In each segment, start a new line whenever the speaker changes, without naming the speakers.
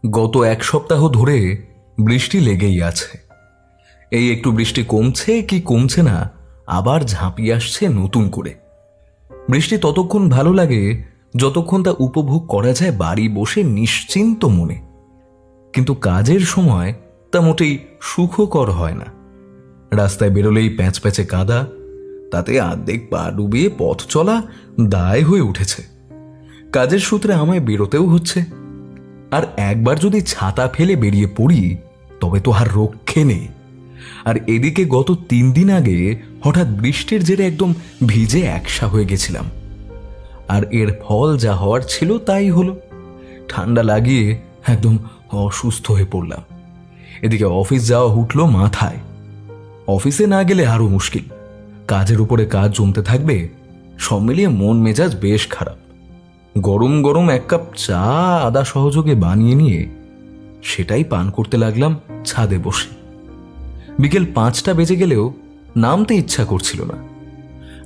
গত এক সপ্তাহ ধরে বৃষ্টি লেগেই আছে। এই একটু বৃষ্টি কমছে কি কমছে না, আবার ঝাঁপিয়ে আসছে নতুন করে। বৃষ্টি ততক্ষণ ভালো লাগে যতক্ষণ তা উপভোগ করা যায় বাড়ি বসে নিশ্চিন্ত মনে, কিন্তু কাজের সময় তা মোটেই সুখকর হয় না। রাস্তায় বেরোলেই প্যাঁচ প্যাঁচে কাদা, তাতে অর্ধেক পা ডুবিয়ে পথ চলা দায় হয়ে উঠেছে। কাজের সূত্রে আমায় বেরোতেও হচ্ছে, আর একবার যদি ছাতা ফেলে বেরিয়ে পড়ি তবে তো আর রক্ষে নেই। আর এদিকে গত 3 দিন আগে হঠাৎ বৃষ্টির জেরে একদম ভিজে একসা হয়ে গেছিলাম, আর এর ফল যা হওয়ার ছিল তাই হলো। ঠান্ডা লাগিয়ে একদম অসুস্থ হয়ে পড়লাম। এদিকে অফিস যাওয়া উঠল মাথায়। অফিসে না গেলে আরো মুশকিল, কাজের উপরে কাজ জমতে থাকবে। সব মিলিয়ে মন মেজাজ বেশ খারাপ। গরম গরম 1 কাপ চা আদা সহযোগে বানিয়ে নিয়ে সেটাই পান করতে লাগলাম ছাদে বসে। বিকেল 5টা বেজে গেলেও নামতে ইচ্ছা করছিল না।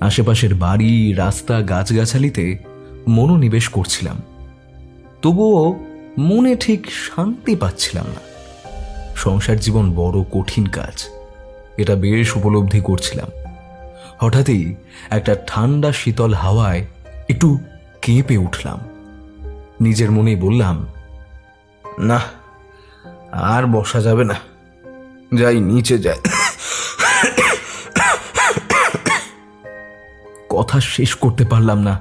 আশেপাশের বাড়ি, রাস্তা, গাছগাছালিতে মনোনিবেশ করছিলাম, তবুও মনে ঠিক শান্তি পাচ্ছিলাম না। সংসার জীবন বড় কঠিন কাজ, এটা বেশ উপলব্ধি করছিলাম। হঠাৎই একটা ঠান্ডা শীতল হাওয়ায় একটু কেঁপে উঠলাম। নিজের মনেই বললাম, না আর বসা যাবে না, যাই নিচে যাই। কথা শেষ করতে পারলাম না,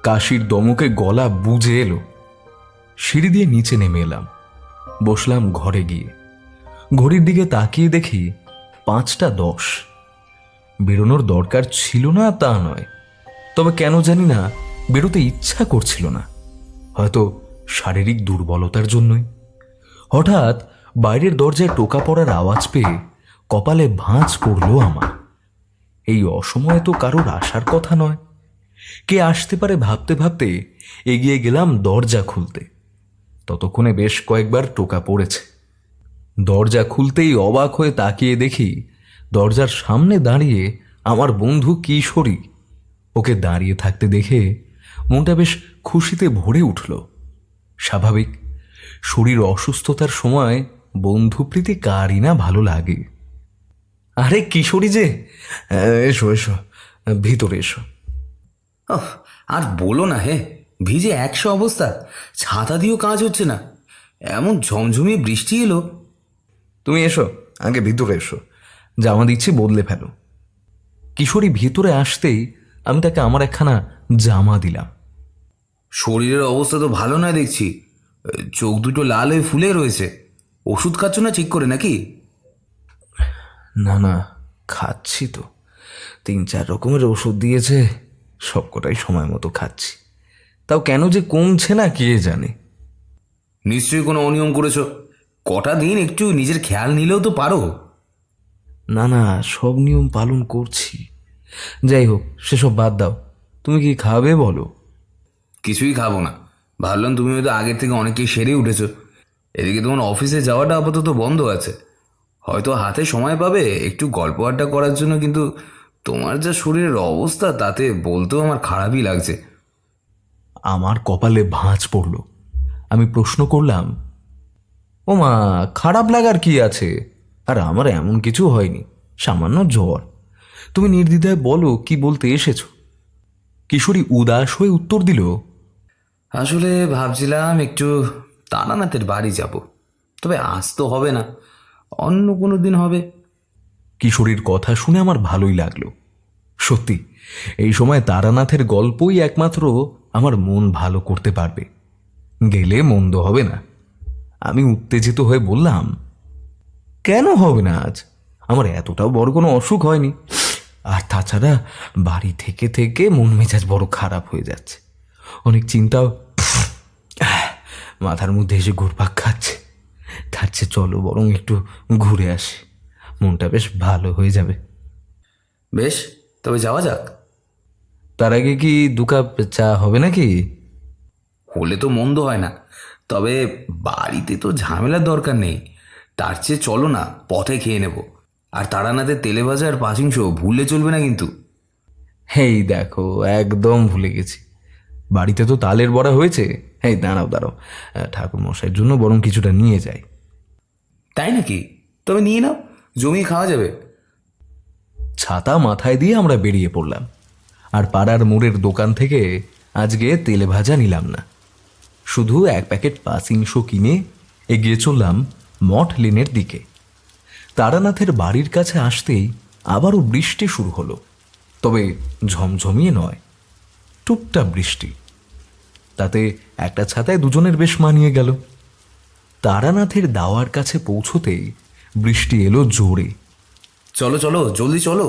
কাশির দমকে গলা বুজে এলো। সিঁড়ি দিয়ে নিচে নেমে এলাম, বসলাম ঘরে গিয়ে। ঘড়ির দিকে তাকিয়ে দেখি 5টা 10। বেরোনোর দরকার ছিল না তা নয়, তবে কেন জানি না বেরোতে ইচ্ছা করছিল না। হয়তো শারীরিক দুর্বলতার জন্যই। হঠাৎ বাইরের দরজায় টোকা পড়ার আওয়াজ পেয়ে কপালে ভাঁজ পড়ল আমার। এই অসময়ে তো কারোর আসার কথা নয়। কে আসতে পারে ভাবতে ভাবতে এগিয়ে গেলাম দরজা খুলতে। ততক্ষণে বেশ কয়েকবার টোকা পড়েছে। দরজা খুলতেই অবাক হয়ে তাকিয়ে দেখি দরজার সামনে দাঁড়িয়ে আমার বন্ধু কিশোরী। ওকে দাঁড়িয়ে থাকতে দেখে মনটা বেশ খুশিতে ভরে উঠল। স্বাভাবিক, শরীর অসুস্থতার সময় বন্ধুপ্রীতি কারই না ভালো লাগে। আরে কিশোরী যে, এসো এসো, ভিতরে এসো।
আর বলো না হে, ভিজে একশো অবস্থা, ছাতা দিয়েও কাজ হচ্ছে না, এমন ঝমঝমিয়ে বৃষ্টি এলো।
তুমি এসো, আগে ভিতরে এসো, জামা দিচ্ছি বদলে ফেলো। কিশোরী ভিতরে আসতেই আমি তাকে আমার একখানা জামা দিলাম।
শরীরের অবস্থা তো ভালো নয় দেখছি, চোখ দুটো লাল হয়ে ফুলে রয়েছে। ওষুধ খাচ্ছ না ঠিক করে নাকি?
না না, খাচ্ছি তো, 3-4 রকমের ওষুধ দিয়েছে, সবকটাই সময় মতো খাচ্ছি। তাও কেন যে কমছে না কে জানে।
নিশ্চয়ই কোনো অনিয়ম করেছো। কটা দিন একটু নিজের খেয়াল নিলেও তো পারো।
না না, সব নিয়ম পালন করছি। যাই হোক, সেসব বাদ দাও। তুমি কি খাবে বলো?
কিছুই খাবো না, ভাবলাম তুমি হয়তো আগের থেকে অনেকেই সেরে উঠেছো। এদিকে তোমার অফিসে যাওয়াটা আপাতত বন্ধ আছে, হয়তো হাতে সময় পাবে একটু গল্প আড্ডা করার জন্য, কিন্তু তোমার যা শরীরের অবস্থা তাতে বলতেও আমার খারাপই লাগছে।
আমার কপালে ভাঁজ পড়ল। আমি প্রশ্ন করলাম, ও মা, খারাপ লাগার কি আছে? আর আমার এমন কিছু হয়নি, সামান্য জ্বর। তুমি নির্দ্বিধায় বলো কি বলতে এসেছো। কিশোরী উদাস হয়ে উত্তর দিল,
আসলে ভাবছিলাম একটু তারানাথের বাড়ি যাব, তবে আজ তো হবে না, অন্য কোনো দিন হবে।
কিশোরীর কথা শুনে আমার ভালোই লাগলো। সত্যি, এই সময় তারানাথের গল্পই একমাত্র আমার মন ভালো করতে পারবে। গেলে মন্দ হবে না। আমি উত্তেজিত হয়ে বললাম, কেন হবে না আজ? আমার এতটাও বড় কোনো অসুখ হয়নি। আর তাছাড়া বাড়ি থেকে থেকে মন মেজাজ বড় খারাপ হয়ে যাচ্ছে। অনেক চিন্তাও মাথার মধ্যে এসে ঘুরপাক খাচ্ছে। তার চেয়ে চলো বরং একটু ঘুরে আসি, মনটা বেশ ভালো হয়ে যাবে।
বেশ, তবে যাওয়া যাক।
তার আগে কি 2 কাপ চা হবে নাকি?
হলে তো মন্দ হয় না, তবে বাড়িতে তো ঝামেলার দরকার নেই। তার চেয়ে চলো না, পথে খেয়ে নেব। আর তারানাথের তেলে ভাজা আর পাঁচিংশ ভুললে চলবে না কিন্তু।
এই দেখো, একদম ভুলে গেছি। বাড়িতে তো তালের বড়া হয়েছে, এই দাঁড়াও দাঁড়াও, ঠাকুর মশাইয়ের জন্য বরং কিছুটা নিয়ে যাই।
তাই নাকি? তবে নিয়ে নাও, জমিয়ে খাওয়া যাবে।
ছাতা মাথায় দিয়ে আমরা বেরিয়ে পড়লাম। আর পাড়ার মোড়ের দোকান থেকে আজকে তেলে ভাজা নিলাম না, শুধু এক প্যাকেট পাসিংশো কিনে এগিয়ে চললাম মঠ লেনের দিকে। তারানাথের বাড়ির কাছে আসতেই আবারও বৃষ্টি শুরু হলো, তবে ঝমঝমিয়ে নয়, টুপটাপ বৃষ্টি। তাতে একটা ছাতায় দুজনের বেশ মানিয়ে গেল। তারানাথের দাওয়ার কাছে পৌঁছতেই বৃষ্টি এলো জোরে।
চলো চলো, জলদি চলো।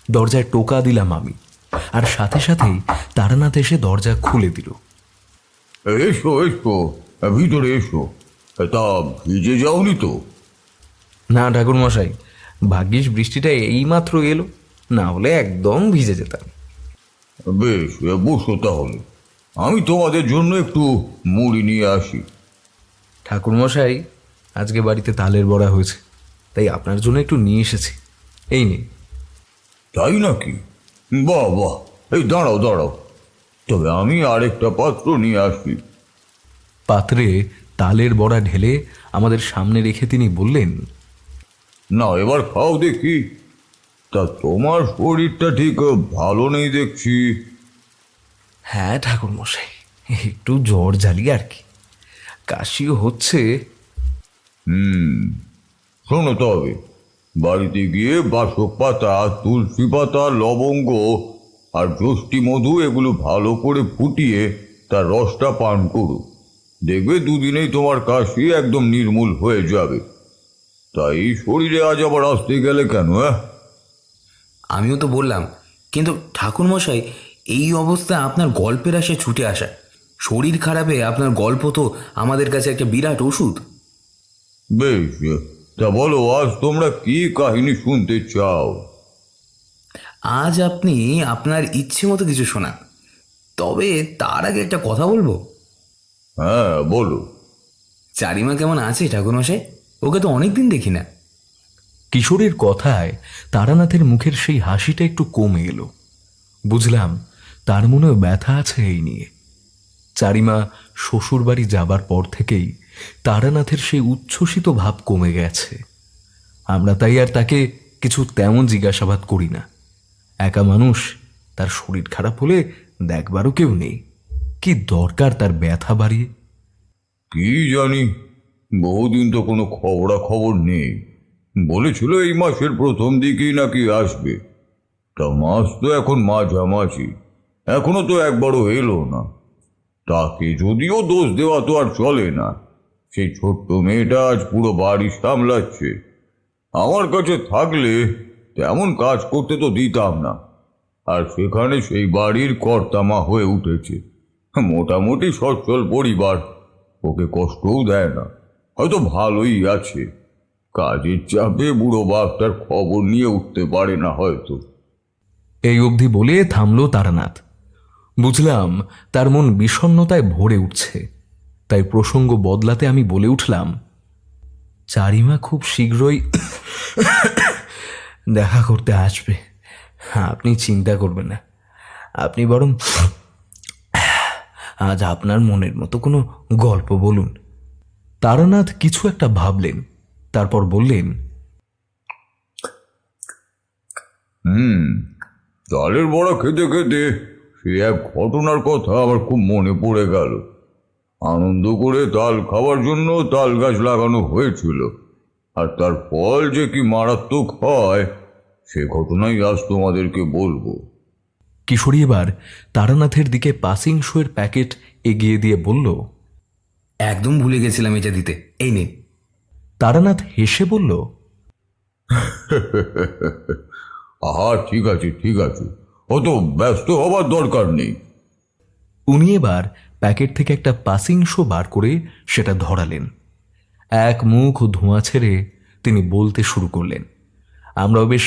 দরজায় টোকা দিলাম আমি, আর সাথে সাথেই তারানাথ এসে দরজা খুলে দিল।
এসো এসো, ভিতরে এসো। তা ভিজে যাওনি তো?
না ঠাকুরমশাই, ভাগ্যিস বৃষ্টিটা এইমাত্র এলো, না হলে একদম ভিজে যেতাম।
বেশ, বসো তাহলে। আমি তোমাদের জন্য একটু মুড়ি নিয়ে আসি।
ঠাকুরমশাই, আজকে বাড়িতে তালের বড়া হয়েছে, তাই আপনার জন্য একটু নিয়ে এসেছি, এই নিন।
তাই নাকি? বাহ বাহ, এই দাঁড়াও দাঁড়াও, তবে আমি আরেকটা পাত্র নিয়ে আসি।
পাত্রে তালের বড়া ঢেলে আমাদের সামনে রেখে তিনি বললেন,
না, এবার খাও দেখি। তা তোমার শরীরটা ঠিক ভালো নেই দেখছি।
হ্যাঁ ঠাকুরমশাই, একটু জ্বর জ্বালি আর কি, কাশিও হচ্ছে।
শোনো তবে, বাড়িতে গিয়ে বাসক পাতা, তুলসী পাতা, লবঙ্গ আর যষ্টি মধু এগুলো ভালো করে ফুটিয়ে তার রসটা পান করো। দেখবে দুদিনেই তোমার কাশি একদম নির্মূল হয়ে যাবে। তাই শরীরে আজ আবার আসতে গেলে কেন?
আমিও তো বললাম, কিন্তু ঠাকুরমশাই, এই অবস্থায় আপনার গল্পের আসে ছুটে আসা, শরীর খারাপে আপনার গল্প তো আমাদের কাছে একটা বিরাট ওষুধ।
বেশ, তা বলো, আজ তোমরা কি কাহিনী শুনতে চাও?
আজ আপনি আপনার ইচ্ছে মতো কিছু শোনান, তবে তার আগে একটা কথা বলবো।
হ্যাঁ, বলো।
চারিমা কেমন আছে ঠাকুরমশাই? ওকে তো অনেক দিন দেখি না।
কিশোরের কথায় তারানাথের মুখের সেই হাসিটা একটু কমে এলো। বুঝলাম তার মনেও ব্যথা আছে এই নিয়ে। চারিমা শ্বশুর বাড়ি যাবার পর থেকেই তারানাথের সেই উচ্ছ্বসিত ভাব কমে গেছে। আমরা তাই আর তাকে কিছু তেমন জিজ্ঞাসাবাদ করি না। একা মানুষ, তার শরীর খারাপ হলে দেখবারও কেউ নেই, কি দরকার তার ব্যথা বাড়িয়ে?
কি জানি, বহুদিন তো কোনো খবরাখবর নেই। বলেছিল এই মাসের প্রথম দিকেই নাকি আসবে। তা মাস তো এখন মাঝামাঝি, এখনো তো একবারও এলো না। তাকে যদিও দোষ দেওয়া তো আর চলে না। সেই ছোট্ট মেয়েটা আজ পুরো বাড়ি সামলাচ্ছে। আমার কাছে থাকলে তেমন কাজ করতে তো দিতাম না। আর সেখানে সেই বাড়ির কর্তামা হয়ে উঠেছে। মোটামুটি সচ্ছল পরিবার, ওকে কষ্টও দেয় না, হয়তো ভালোই আছে। কাজের চাপে বুড়ো বাপটার খবর নিয়ে উঠতে পারে না হয়তো।
এই অবধি বলে থামল তারানাথ। বুঝলাম তার মন বিষণ্ণতায় ভরে উঠছে, তাই প্রসঙ্গ বদলাতে আমি বলে উঠলাম, চারিমা খুব শীঘ্রই দেখা করতে আসবে, আপনি চিন্তা করবেন না। আপনি বরং আজ আপনার মনের মতো কোনো গল্প বলুন। তারানাথ কিছু একটা ভাবলেন, তারপর বললেন,
তালের বড়া খেতে খেতে সে এক ঘটনার কথা আমার খুব মনে পড়ে গেল। আনন্দ করে তাল খাওয়ার জন্য তাল গাছ লাগানো হয়েছিল, আর তার ফল যে কি মারাত্মক হয় সে ঘটনাই আজ তোমাদেরকে বলবো।
কিশোরী এবার তারানাথের দিকে পাসিং শোয়ের প্যাকেট এগিয়ে দিয়ে বলল,
একদম ভুলে গেছিলাম এটা দিতে, এই নিন।
তারানাথ হেসে বলল,
আহা, ঠিক আছে ঠিক আছে, অত ব্যস্ত হবার দরকার নেই।
উনি এবার প্যাকেট থেকে একটা পাসিং শো বার করে সেটা ধরালেন। এক মুখ ধোঁয়া ছেড়ে তিনি বলতে শুরু করলেন। আমরাও বেশ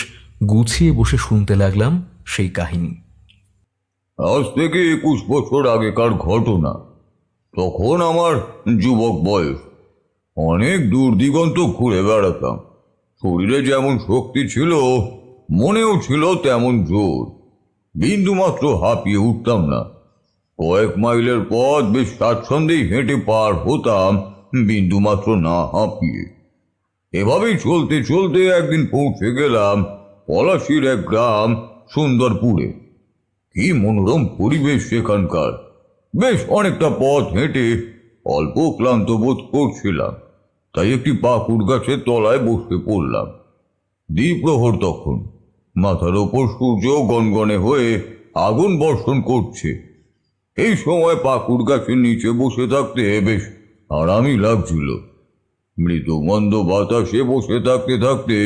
গুছিয়ে বসে শুনতে লাগলাম সেই কাহিনী।
আজ থেকে 21 বছর আগেকার ঘটনা। তখন আমার যুবক বয়স। অনেক দূর দিগন্ত ঘুরে বেড়াতাম। শরীরে যেমন শক্তি ছিল, মনেও ছিল তেমন জোর। বিন্দুমাত্র হাঁপিয়ে উঠতাম না। কয়েক মাইলের পথ বেশ স্বাচ্ছন্দ্যেই হেঁটে পার হতাম, বিন্দুমাত্র না হাঁপিয়ে। এভাবেই চলতে চলতে একদিন পৌঁছে গেলাম পলাশির এক গ্রাম সুন্দরপুরে। কি মনোরম পরিবেশ সেখানকার! বেশ অনেকটা পথ হেঁটে অল্প ক্লান্ত বোধ করছিলাম, তাই একটি পাকুড় গাছের তলায় বসে পড়লাম। দ্বিপ্রহর তখন, মাথার ওপর সূর্য গনগনে হয়ে আগুন বর্ষণ করছে। এই সময় পাকুড় গাছের নিচে বসে থাকতে বেশ আরামই লাগছিল। মৃদুমন্দ বাতাসে বসে থাকতে থাকতে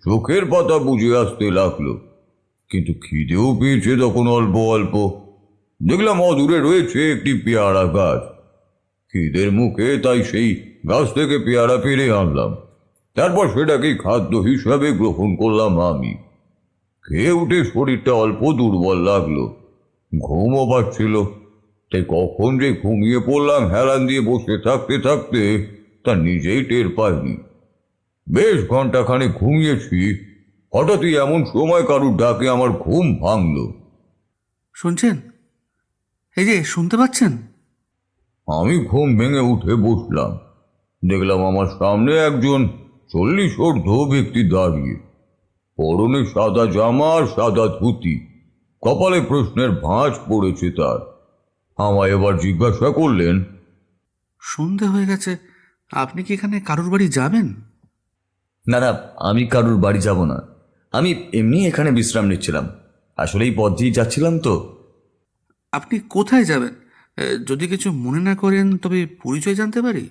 চোখের পাতা বুঝে আসতে লাগলো, কিন্তু খিদেও পেয়েছে তখন অল্প অল্প। দেখলাম অদূরে রয়েছে একটি পেয়ারা গাছ। খিদের মুখে তাই সেই গাছ থেকে পেয়ারা পেরে আনলাম, তারপর সেটাকে খাদ্য হিসাবে গ্রহণ করলাম আমি। খেয়ে উঠে শরীরটা অল্প দুর্বল লাগলো, ঘুমও পাচ্ছিল, তাই কখন যে ঘুমিয়ে পড়লাম হেলান দিয়ে বসে থাকতে থাকতে তা নিজেই টের পাইনি। বেশ ঘন্টাখানে ঘুমিয়েছি, হঠাৎই এমন সময় কারুর ডাকে আমার ঘুম ভাঙল।
শুনছেন? এই যে শুনতে পাচ্ছেন?
আমি ঘুম ভেঙে উঠে বসলাম। দেখলাম আমার সামনে একজন 40 ঊর্ধ্ব ব্যক্তি দাঁড়িয়ে, পরনে সাদা জামা আর সাদা ধুতি, কপালে প্রশ্নের ভাঁজ পড়েছে তার। আমায় এবার জিজ্ঞাসা করলেন,
সন্ধে হয়ে গেছে, আপনি কি এখানে কারুর বাড়ি যাবেন?
না না, আমি কারুর বাড়ি যাব না। আমি এমনি এখানে বিশ্রাম নিচ্ছিলাম, আসলে এই পথ দিয়েই যাচ্ছিলাম তো।
আপনি কোথায় যাবেন? যদি কিছু মনে না করেন তবে পরিচয় জানতে পারি?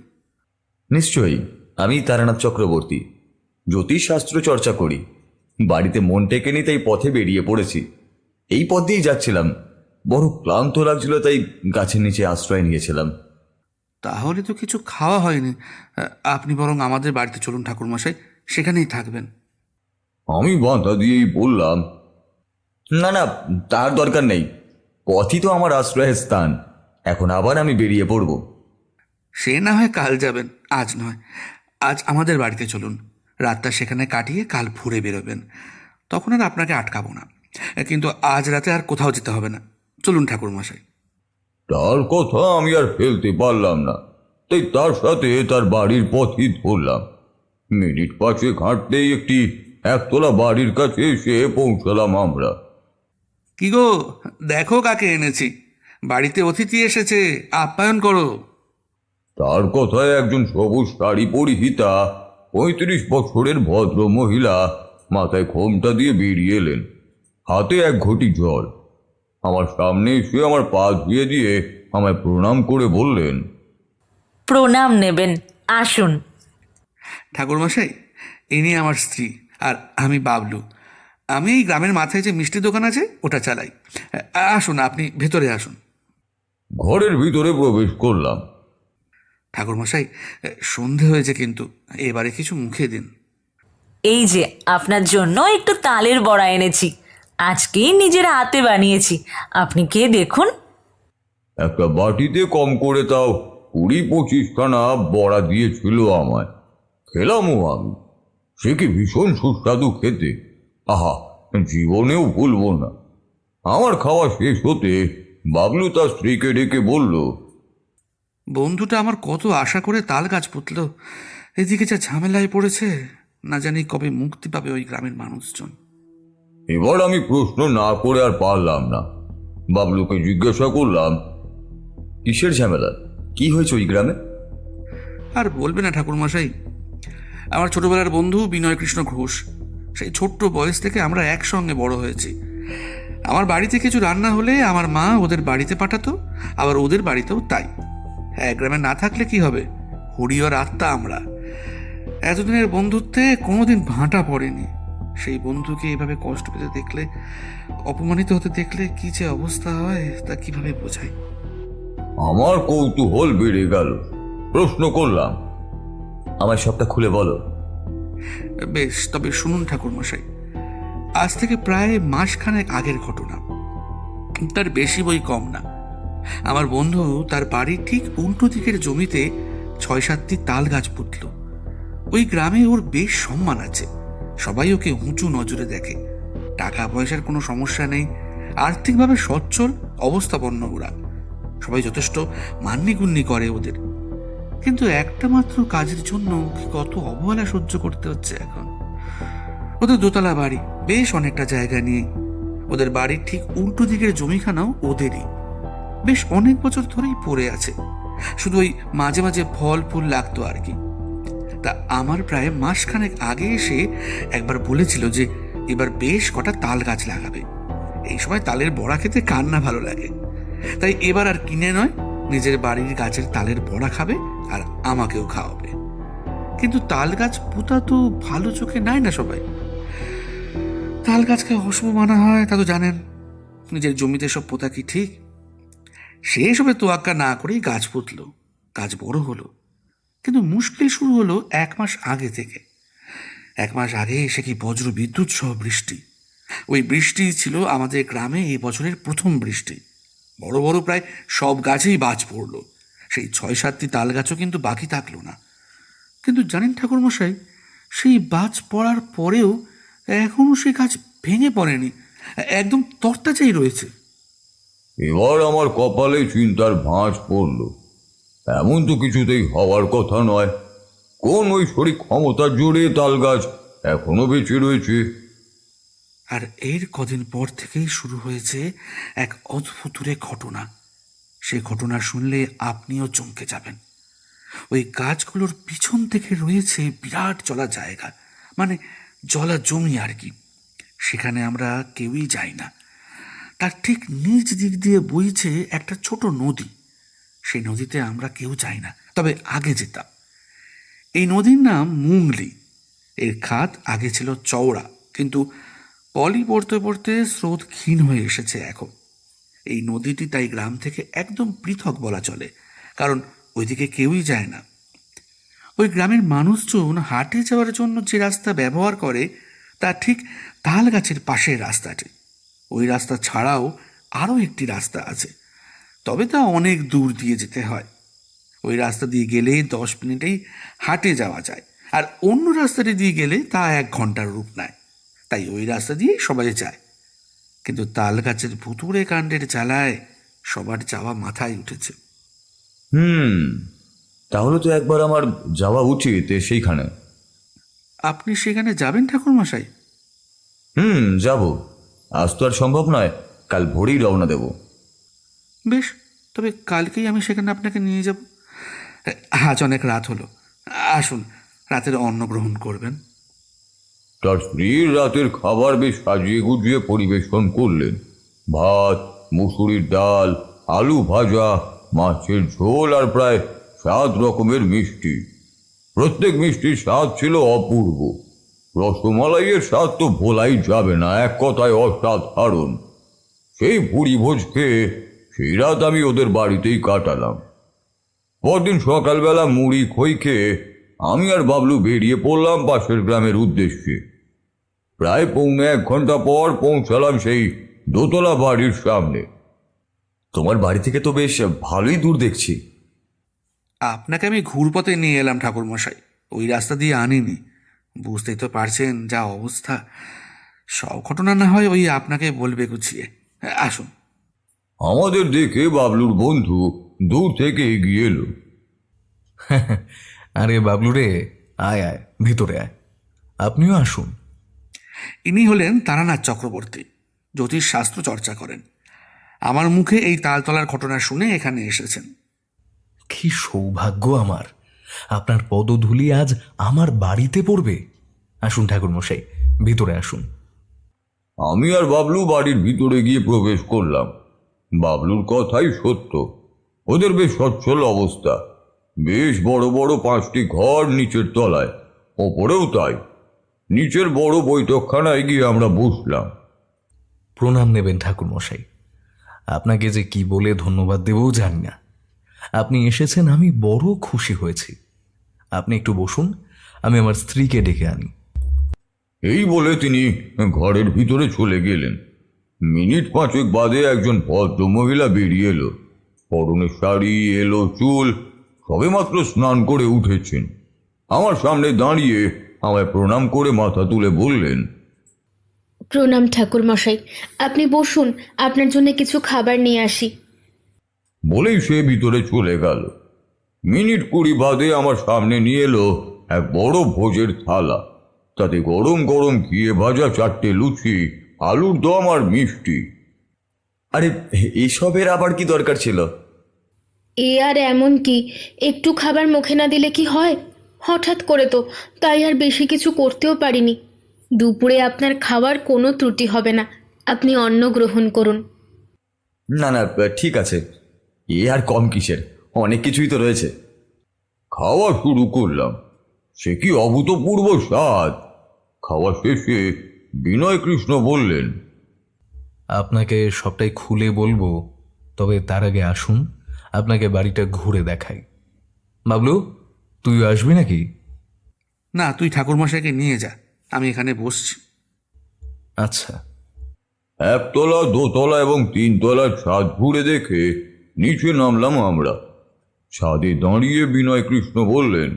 নিশ্চয়ই, আমি তারানাথ চক্রবর্তী, জ্যোতিষশাস্ত্র চর্চা করি। বাড়িতে মন টেকেনি তাই পথে বেরিয়ে পড়েছি। এই পথ দিয়েই যাচ্ছিলাম, বড় ক্লান্ত লাগছিল তাই গাছের নিচে আশ্রয় নিয়েছিলাম।
তাহলে তো কিছু খাওয়া হয়নি। আপনি বরং আমাদের বাড়িতে চলুন ঠাকুরমশাই, সেখানেই থাকবেন।
আমি বাধা দিয়েই বললাম,
না না, তার দরকার নেই, পথই তো আমার আশ্রয়ের স্থান। এখন আবার আমি বেরিয়ে পড়ব।
সে না হয় কাল যাবেন, আজ নয়। আজ আমাদের বাড়িতে চলুন, রাতটা সেখানে কাটিয়ে কাল ভোরে বেরোবেন, তখন আর আপনাকে আটকাবো না। কিন্তু আজ রাতে আর কোথাও যেতে হবে না, চলুন ঠাকুরমশাই।
তার কথা আমি আর ফেলতে পারলাম না, তাই তার সাথে তার বাড়ির পথই ধরলাম। মিনিট 5 হাঁটতেই একটি একতলা বাড়ির কাছে এসে পৌঁছলাম আমরা।
কি গো, দেখো কাকে এনেছি, বাড়িতে অতিথি এসেছে, আপ্যায়ন করো।
তার কথায় একজন সবুজ শাড়ি পরিহিতা 35 বছরের ভদ্র মহিলা মাথায় ঘোমটা দিয়ে বেরিয়ে এলেন, হাতে এক ঘটি জল। আমার সামনে এসে আমার পা ধুয়ে দিয়ে আমায় প্রণাম করে বললেন,
প্রণাম নেবেন, আসুন।
ঠাকুরমশাই, ইনি আমার স্ত্রী, আর আমি বাবলু। আমি এই গ্রামের মাথায় যে মিষ্টি দোকান আছে ওটা চালাই। আসুন, আপনি ভেতরে আসুন।
ঘরের ভিতরে প্রবেশ করলাম।
ঠাকুরমশাই, সন্ধে হয়েছে, কিন্তু এবারে কিছু মুখে দিন।
এই যে আপনার জন্য একটু তালের বড়া এনেছি, আজকেই নিজের হাতে বানিয়েছি, আপনি খেয়ে দেখুন।
একটা বাটিতে কম করে তাও 20-25 খানা বড়া দিয়েছিল আমায়। খেলামও আমি, সে কি ভীষণ সুস্বাদু খেতে! আহা, জীবনেও ভুলবো না। আমার খাওয়া শেষ হতে বাবলু তার স্ত্রীকে ডেকে বলল,
বন্ধুটা আমার কত আশা করে তাল গাছ পুতল, এদিকে যা ঝামেলায় পড়েছে, না জানি কবে মুক্তি পাবে ওই গ্রামের মানুষজন।
এবার আমি প্রশ্ন না করে আর পারলাম না। বাবলুকে জিজ্ঞাসা করলাম,
কিসের ঝামেলা? কি হয়েছে ওই গ্রামে?
আর বলবে না ঠাকুরমশাই, আমার ছোটবেলার বন্ধু বিনয় কৃষ্ণ ঘোষ, সেই ছোট্ট বয়স থেকে আমরা একসঙ্গে বড় হয়েছি। আমার বাড়িতে কিছু রান্না হলে আমার মা ওদের বাড়িতে পাঠাতো, আবার ওদের বাড়িতেও তাই। এক গ্রামে না থাকলে কি হবে, হরি আর আত্মা আমরা। এতদিনের বন্ধুত্বে কোনোদিন ভাঁটা পড়েনি। সেই বন্ধুকে এভাবে কষ্ট পেতে দেখলে, অপমানিত হতে দেখলে কি যে অবস্থা হয় তা কিভাবে বোঝাই।
আমার কৌতূহল বেড়ে গেল। প্রশ্ন করলাম,
আমায় সবটা খুলে বলো।
বেশ, তবে শুনুন ঠাকুরমশাই, আজ থেকে প্রায় মাসখানেক আগের ঘটনা, তার বেশি বই কম না। আমার বন্ধু তার বাড়ির ঠিক উল্টো দিকের জমিতে 6-7টি তাল গাছ পুতল। ওই গ্রামে ওর বেশ সম্মান আছে, সবাই ওকে উঁচু নজরে দেখে। টাকা পয়সার কোনো সমস্যা নেই, আর্থিকভাবে সচ্ছল, অবস্থাপন্ন ওরা। সবাই যথেষ্ট মান্যিগুণ্যি করে ওদের, কিন্তু একটা মাত্র কাজের জন্য কি কত অবহেলা সহ্য করতে হচ্ছে এখন। ওদের দোতলা বাড়ি, বেশ অনেকটা জায়গা নিয়ে। ওদের বাড়ির ঠিক উল্টো দিকের জমিখানাও ওদেরই, বেশ অনেক বছর ধরেই পড়ে আছে, শুধু ওই মাঝে মাঝে ফল ফুল লাগতো আর কি। তা আমার প্রায় মাসখানেক আগে এসে একবার বলেছিল যে এবার বেশ কটা তাল গাছ লাগাবে। এই সময় তালের বড়া খেতে কার না ভালো লাগে। তাই এবার আর কিনে নয়, নিজের বাড়ির গাছের তালের বড়া খাবে আর আমাকেও খাওয়াবে। কিন্তু তাল গাছ পোতা তো ভালো চোখে নেয় না সবাই। তাল গাছকে অশুভ মানা হয় তা তো জানেন। নিজের জমিতে সব পোতা কি ঠিক? সে এসবে তোয়াক্কা না করেই গাছ পুতল, গাছ বড় হলো। কিন্তু মুশকিল শুরু হলো 1 মাস আগে থেকে। 1 মাস আগে এসে কি বজ্র বিদ্যুৎ সহ বৃষ্টি। ওই বৃষ্টি ছিল আমাদের গ্রামে এই বছরের প্রথম বৃষ্টি। বড় বড় প্রায় সব গাছেই বাজ পড়লো। সেই 6-7টি তাল গাছও কিন্তু বাকি থাকলো না। কিন্তু জানেন ঠাকুরমশাই, সেই বাজ পড়ার পরেও এখনও সেই গাছ ভেঙে পড়েনি, একদম তরতাজাই রয়েছে।
এবার আমার কপালে চিন্তার ভাঁজ পড়ল। এমন তো কিছুতেই হওয়ার কথা নয়। কোন ওই শরীর ক্ষমতার জোরে তাল গাছ এখনো বেঁচে রয়েছে?
আর এর কদিন পর থেকেই শুরু হয়েছে এক অদ্ভুতুরে ঘটনা। সেই ঘটনা শুনলে আপনিও চমকে যাবেন। ওই গাছগুলোর পিছন থেকে রয়েছে বিরাট জলা জায়গা, মানে জলা জমি আর কি। সেখানে আমরা কেউই যাই না। তার ঠিক নিচ দিক দিয়ে বইছে একটা ছোট নদী। সেই নদীতে আমরা কেউ যাই না, তবে আগে যেতাম। এই নদীর নাম মুংলি। এর খাত আগে ছিল চওড়া, কিন্তু পলি পড়তে পড়তে স্রোত ক্ষীণ হয়ে এসেছে এখন। এই নদীটি তাই গ্রাম থেকে একদম পৃথক বলা চলে, কারণ ওইদিকে কেউই যায় না। ওই গ্রামের মানুষজন হাটে যাওয়ার জন্য যে রাস্তা ব্যবহার করে তা ঠিক তাল গাছের পাশের রাস্তাটি। ওই রাস্তা ছাড়াও আরও একটি রাস্তা আছে, তবে তা অনেক দূর দিয়ে যেতে হয়। ওই রাস্তা দিয়ে গেলে 10 মিনিটেই হাটে যাওয়া যায়, আর অন্য রাস্তাটি দিয়ে গেলে তা 1 ঘন্টার রূপ নেয়। তাই ওই রাস্তা দিয়েই সবাই যায়। কিন্তু তাল গাছের ভুতুড়ে কাণ্ডের জ্বালায় সবার যাওয়া মাথায় উঠেছে।
তাহলে তো একবার আমার যাওয়া উচিত সেইখানে।
আপনি সেখানে যাবেন ঠাকুরমশাই?
যাব। আজ তো আর সম্ভব নয়, কাল ভোরেই রওনা দেব।
বেশ, তবে কালকেই আমি সেখানে আপনাকে নিয়ে যাব। আজ অনেক রাত হলো, আসুন রাতের অন্ন গ্রহণ করবেন।
তার স্ত্রীর রাতের খাবার বেশ সাজিয়ে গুজিয়ে পরিবেশন করলেন। ভাত, মুসুরির ডাল, আলু ভাজা, মাছের ঝোল আর প্রায় 7 রকমের মিষ্টি। প্রত্যেক মিষ্টির স্বাদ ছিল অপূর্ব। রসমালাইয়ের স্বাদ তো ভোলাই যাবে না, এক কথায় অসাধারণ। সেই পুরি ভোজ খেয়ে সেই রাত আমি ওদের বাড়িতেই কাটালাম। পরদিন সকালবেলা মুড়ি খই খেয়ে আমি আর বাবলু বেরিয়ে পড়লাম পাশের গ্রামের উদ্দেশ্যে। প্রায় 1.25 ঘন্টা পর পৌঁছালাম সেই দোতলা বাড়ির সামনে।
তোমার বাড়ি থেকে তো বেশ ভালোই দূর দেখছি।
আপনাকে আমি ঘুরপথে নিয়ে এলাম ঠাকুরমশাই, ওই রাস্তা দিয়ে আনিনি। বুঝতেই তো পারছেন যা অবস্থা। সব ঘটনা না হয় ওই আপনাকে বলবে গুছিয়ে। আসুন।
আমাদের দেখে বাবলুর বন্ধু দূর থেকে এগিয়ে এলো।
আরে বাবলু রে, আয় আয়, ভিতরে আয়, আপনিও আসুন।
ইনি হলেন তারানাথ চক্রবর্তী, জ্যোতিষ শাস্ত্র চর্চা করেন। আমার মুখে এই তালতলার ঘটনা শুনে এখানে এসেছেন।
কি সৌভাগ্য আমার, আপনার পদধূলি আজ আমার বাড়িতে পড়বে। আসুন ঠাকুরমশাই, ভিতরে আসুন।
আমি আর বাবলু বাড়ির ভিতরে গিয়ে প্রবেশ করলাম। বাবলুর কথাই সত্য, ওদের বেশ সচ্ছল অবস্থা। বেশ বড় বড় 5টি ঘর নিচের তলায়, ওপরেও তাই। নিচের বড় বৈঠকখানায় গিয়ে আমরা বসলাম।
প্রণাম নেবেন ঠাকুরমশাই। আপনাকে যে কি বলে ধন্যবাদ দেবও জানি না। আপনি এসেছেন, আমি বড় খুশি হয়েছি। আপনি একটু বসুন, আমি আমার স্ত্রীকে ডেকে আনি।
এই বলে তিনি ঘরের ভিতরে চলে গেলেন। মিনিট 5 বাদে একজন ভদ্র মহিলা বেরিয়ে এলো। পরনে শাড়ি, এলো চুল, সবেমাত্র স্নান করে উঠেছেন। আমার সামনে দাঁড়িয়ে আমায় প্রণাম করে মাথা তুলে বললেন,
প্রণাম ঠাকুর মশাই, আপনি বসুন, আপনার জন্য কিছু খাবার নিয়ে আসি।
বলেই সে ভিতরে চলে গেল। মিনিট 20 বাদে আমার সামনে নিয়ে এলো এক বড় ভোজের থালা, তাতে গরম গরম ঘিয়ে ভাজা 4টে লুচি, আলুর দম আর মিষ্টি।
আরে এসবের আবার কি দরকার ছিল?
এ আর এমন কি, একটু খাবার মুখে না দিলে কি হয়? হঠাৎ করে তো, তাই আর বেশি কিছু করতেও পারিনি। দুপুরে আপনার খাওয়ার কোনো ত্রুটি হবে না, আপনি অন্ন গ্রহণ করুন।
না না, ঠিক আছে, এ আর কম কিসের, অনেক কিছুই তো রয়েছে।
খাওয়া শুরু করলাম। সে কি অভূতপূর্ব স্বাদ! খাওয়া শেষে বিনয় কৃষ্ণ বললেন,
আপনাকে সবটাই খুলে বলবো, তবে তার আগে আসুন আপনাকে বাড়িটা ঘুরে দেখাই। বাবলু, তুই আসবি নাকি?
না, তুই ঠাকুরমশাইকে নিয়ে যা, আমি এখানে বসছি।
আচ্ছা।
1 তলা, 2 তলা এবং 3 তলার ছাদ ঘুরে দেখে নিচে নামলাম আমরা। ছাদে দাঁড়িয়ে বিনয় কৃষ্ণ বললেন,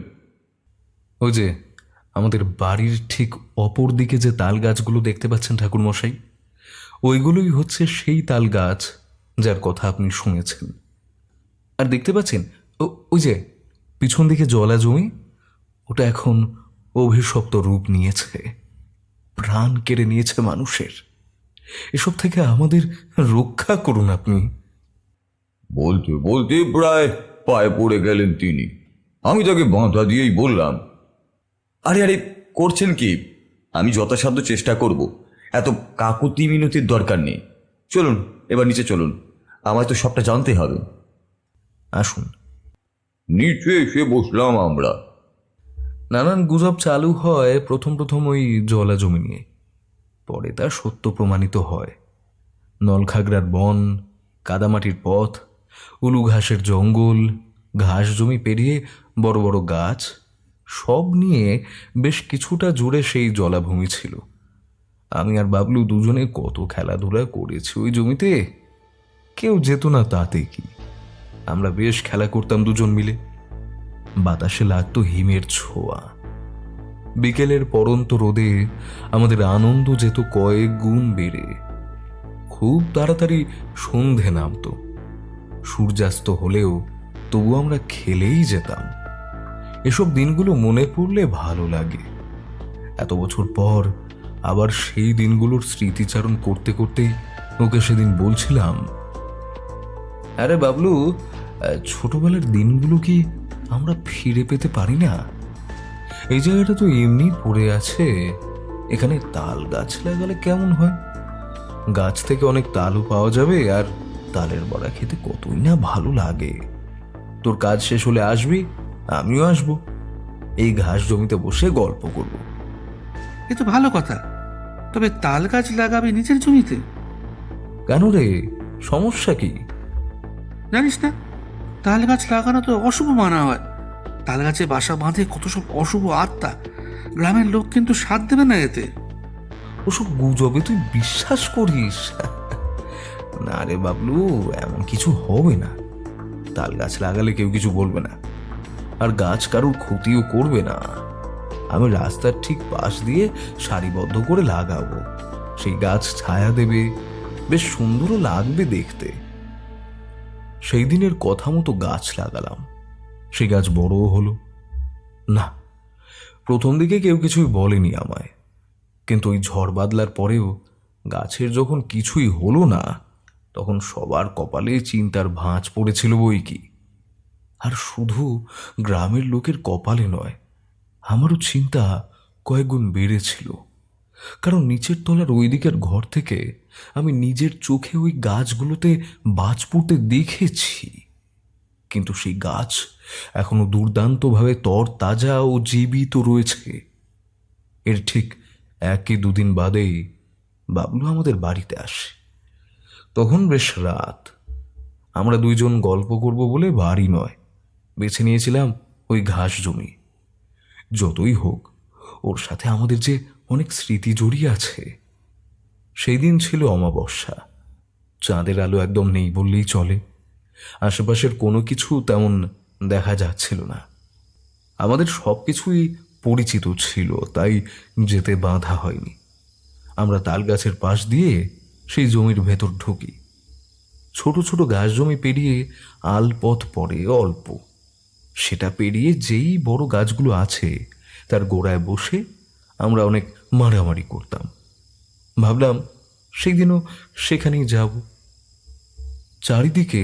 ওই যে আমাদের বাড়ির ঠিক অপর দিকে যে তাল গাছগুলো দেখতে পাচ্ছেন ঠাকুরমশাই, ওইগুলোই হচ্ছে সেই তাল গাছ যার কথা আপনি শুনেছেন। আর দেখতে পাচ্ছেন ওই যে পিছন দিকে জলা জমি, ওটা এখন অভিশপ্ত রূপ নিয়েছে, প্রাণ কেড়ে নিয়েছে মানুষের। এসব থেকে আমাদের রক্ষা করুন আপনি।
বলতে বলতে প্রায় পায়ে পড়ে গেলেন তিনি। আমি তাকে বাঁধা দিয়েই বললাম,
আরে আরে, করছেন কি? আমি যথাসাধ্য চেষ্টা করব, এত কাকুতি মিনতির দরকার নেই। চলুন এবার নিচে চলুন, আমায় তো সবটা জানতে হবে।
আসুন।
নিচে এসে বসলাম আমরা।
নানান গুজব চালু হয় প্রথম প্রথম ওই জলা জমি নিয়ে, পরে তা সত্য প্রমাণিত হয়। নলখাগড়ার বন, কাদামাটির পথ, উলু ঘাসের জঙ্গল, ঘাস জমি পেরিয়ে বড় বড় গাছ, সব নিয়ে বেশ কিছুটা জুড়ে সেই জলাভূমি ছিল। আমি আর বাবলু দুজনে কত খেলাধুলা করেছি ওই জমিতে, কেউ যেত না তাতে কি। আমরা বেশ খেলা করতাম দুজন মিলে, বাতাসে লাগতো হিমের ছোঁয়া। বিকেলের পরন্ত রোদে আমাদের আনন্দ যেত কয়েক গুণ বেড়ে। খুব তাড়াতাড়ি সন্ধে নামতো, সূর্যাস্ত হলেও তবু আমরা খেলেই যেতাম। এসব দিনগুলো মনে পড়লে ভালো লাগে। এত বছর পর আবার সেই দিনগুলোর স্মৃতিচারণ করতে করতেই ওকে সেদিন বলছিলাম, আরে বাবলু, ছোটবেলার দিনগুলো কি আমরা ফিরে পেতে পারি না? এই জায়গাটা তো এমনি পড়ে আছে, এখানে তাল গাছ লাগালে কেমন হয়? গাছ থেকে অনেক তালও পাওয়া যাবে, আর তালের বড়া খেতে কতই না ভালো লাগে। তোর কাজ শেষ হলে আসবি, আমিও আসবো। এই ঘাস জমিতে বসে গল্প করব।
এ তো ভালো কথা, তবে তাল গাছ লাগাবি নিচের জমিতে?
কেন রে, সমস্যা কি?
জানিস না, তাল গাছ লাগানো তো অশুভ মানা হয়। তাল গাছে বাসা বাঁধে কত সব অশুভ আত্মা, গ্রামের লোক কিন্তু সাথ দেবে না এতে।
ওসব গুজবে তুই বিশ্বাস করিস? না রে বাবলু, এমন কিছু হবে না। তাল গাছ লাগালে কেউ কিছু বলবে না, আর গাছ কারোর ক্ষতিও করবে না। আমি রাস্তার ঠিক পাশ দিয়ে সারিবদ্ধ করে লাগাবো, সেই গাছ ছায়া দেবে, বেশ সুন্দরও লাগবে দেখতে। সেই দিনের কথা মতো গাছ লাগালাম, সেই গাছ বড়ও হলো। না, প্রথম দিকে কেউ কিছুই বলেনি আমায়, কিন্তু ওই ঝড় বাদলার পরেও গাছের যখন কিছুই হলো না, তখন সবার কপালে চিন্তার ভাঁজ পড়েছিল বই কি। আর শুধু গ্রামের লোকের কপালে নয়, আমারও চিন্তা কয়েকগুণ বেড়েছিল। কারণ নিচের তলার ওই দিকের ঘর থেকে আমি নিজের চোখে ওই গাছগুলোতে বাজ পড়তে দেখেছি, কিন্তু সেই গাছ এখনো দুর্দান্তভাবে তরতাজা ও জীবিত রয়েছে। এর ঠিক 1-2 দিন বাদেই বাবলু আমাদের বাড়িতে আসে। তখন বেশ রাত, আমরা দুইজন গল্প করব বলে বাড়ি নয়, বেছে নিয়েছিলাম ওই ঘাস জমি। যতই হোক, ওর সাথে আমাদের যে অনেক স্মৃতি জড়িয়ে আছে। সেই দিন ছিল অমাবস্যা, চাঁদের আলো একদম নেই বললেই চলে। আশেপাশের কোনো কিছু তেমন দেখা যাচ্ছিল না। আমাদের সব কিছুই পরিচিত ছিল, তাই যেতে বাধা হয়নি। আমরা তাল গাছের পাশ দিয়ে সেই জমির ভেতর ঢুকি। ছোট ছোট গাছ জমি পেরিয়ে আলপথ পড়ে অল্প। সেটা পেরিয়ে যেই বড় গাছগুলো আছে তার গোড়ায় বসে আমরা অনেক মারামারি করতাম। ভাবলাম সেই দিনও সেখানেই যাব। চারিদিকে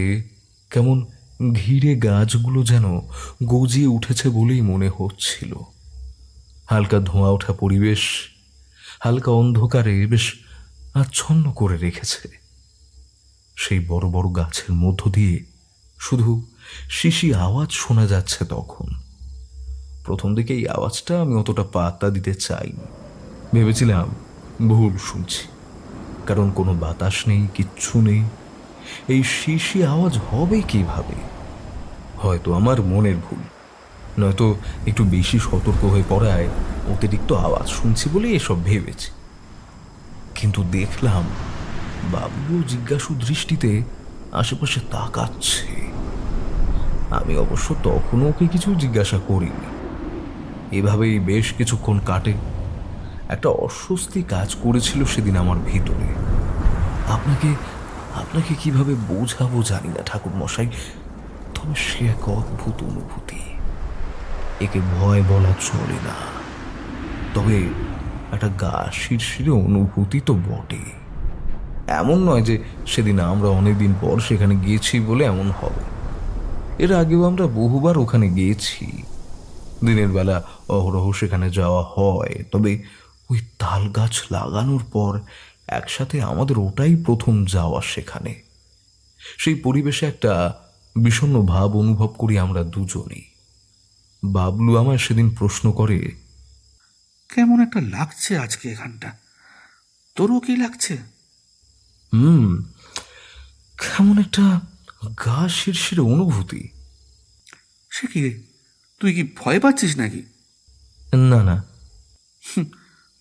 কেমন ঘিরে গাছগুলো যেন গজিয়ে উঠেছে বলেই মনে হচ্ছিল। হালকা ধোঁয়া ওঠা পরিবেশ হালকা অন্ধকারে বেশ আচ্ছন্ন করে রেখেছে। সেই বড় বড় গাছের মধ্য দিয়ে শুধু শিশি আওয়াজ শোনা যাচ্ছে। তখন প্রথম দিকে এই আওয়াজটা আমি অতটা পাত্তা দিতে চাইনি, ভেবেছিলাম ভুল শুনছি, কারণ কোনো বাতাস নেই, কিচ্ছু নেই। এই শিশি আওয়াজ হবে কিভাবে? হয়তো আমার মনের ভুল, নয়তো একটু বেশি সতর্ক হয়ে পড়ায় অতিরিক্ত আওয়াজ শুনছি বলে এসব ভেবেছি। কিন্তু দেখলাম বাবলু জিজ্ঞাসু দৃষ্টিতে আশেপাশে তাকাচ্ছে। আমি অবশ্য তখনও ওকে কিছু জিজ্ঞাসা করিনি। এভাবেই বেশ কিছুক্ষণ কাটে। একটা অস্বস্তি কাজ করেছিল সেদিন আমার ভিতরে। আপনাকে আপনাকে কিভাবে বোঝাবো জানি না ঠাকুর মশাই, তবে সে এক অদ্ভুত অনুভূতি। একে ভয় বলা চলে না, তবে একটা গা শিরশিরে অনুভূতি তো বটে। এমন নয় যে সেদিন আমরা অনেকদিন পর সেখানে গিয়েছি বলে এমন হবে। এর আগেও আমরা বহুবার ওখানে গিয়েছি। দিনের বেলা অহরহ সেখানে যাওয়া হয়, তবে ওই তাল গাছ লাগানোর পর একসাথে আমাদের ওটাই প্রথম যাওয়া সেখানে। সেই পরিবেশে একটা বিষণ্ণ ভাব অনুভব করি আমরা দুজনেই। বাবলু আমায় সেদিন প্রশ্ন করে,
কেমন একটা লাগছে আজকে এখানটা? তোরও কি লাগছে?
কেমন একটা গা শিরশিরে অনুভূতি।
সে কি রে, তুই কি ভয় পাচ্ছিস নাকি?
না না,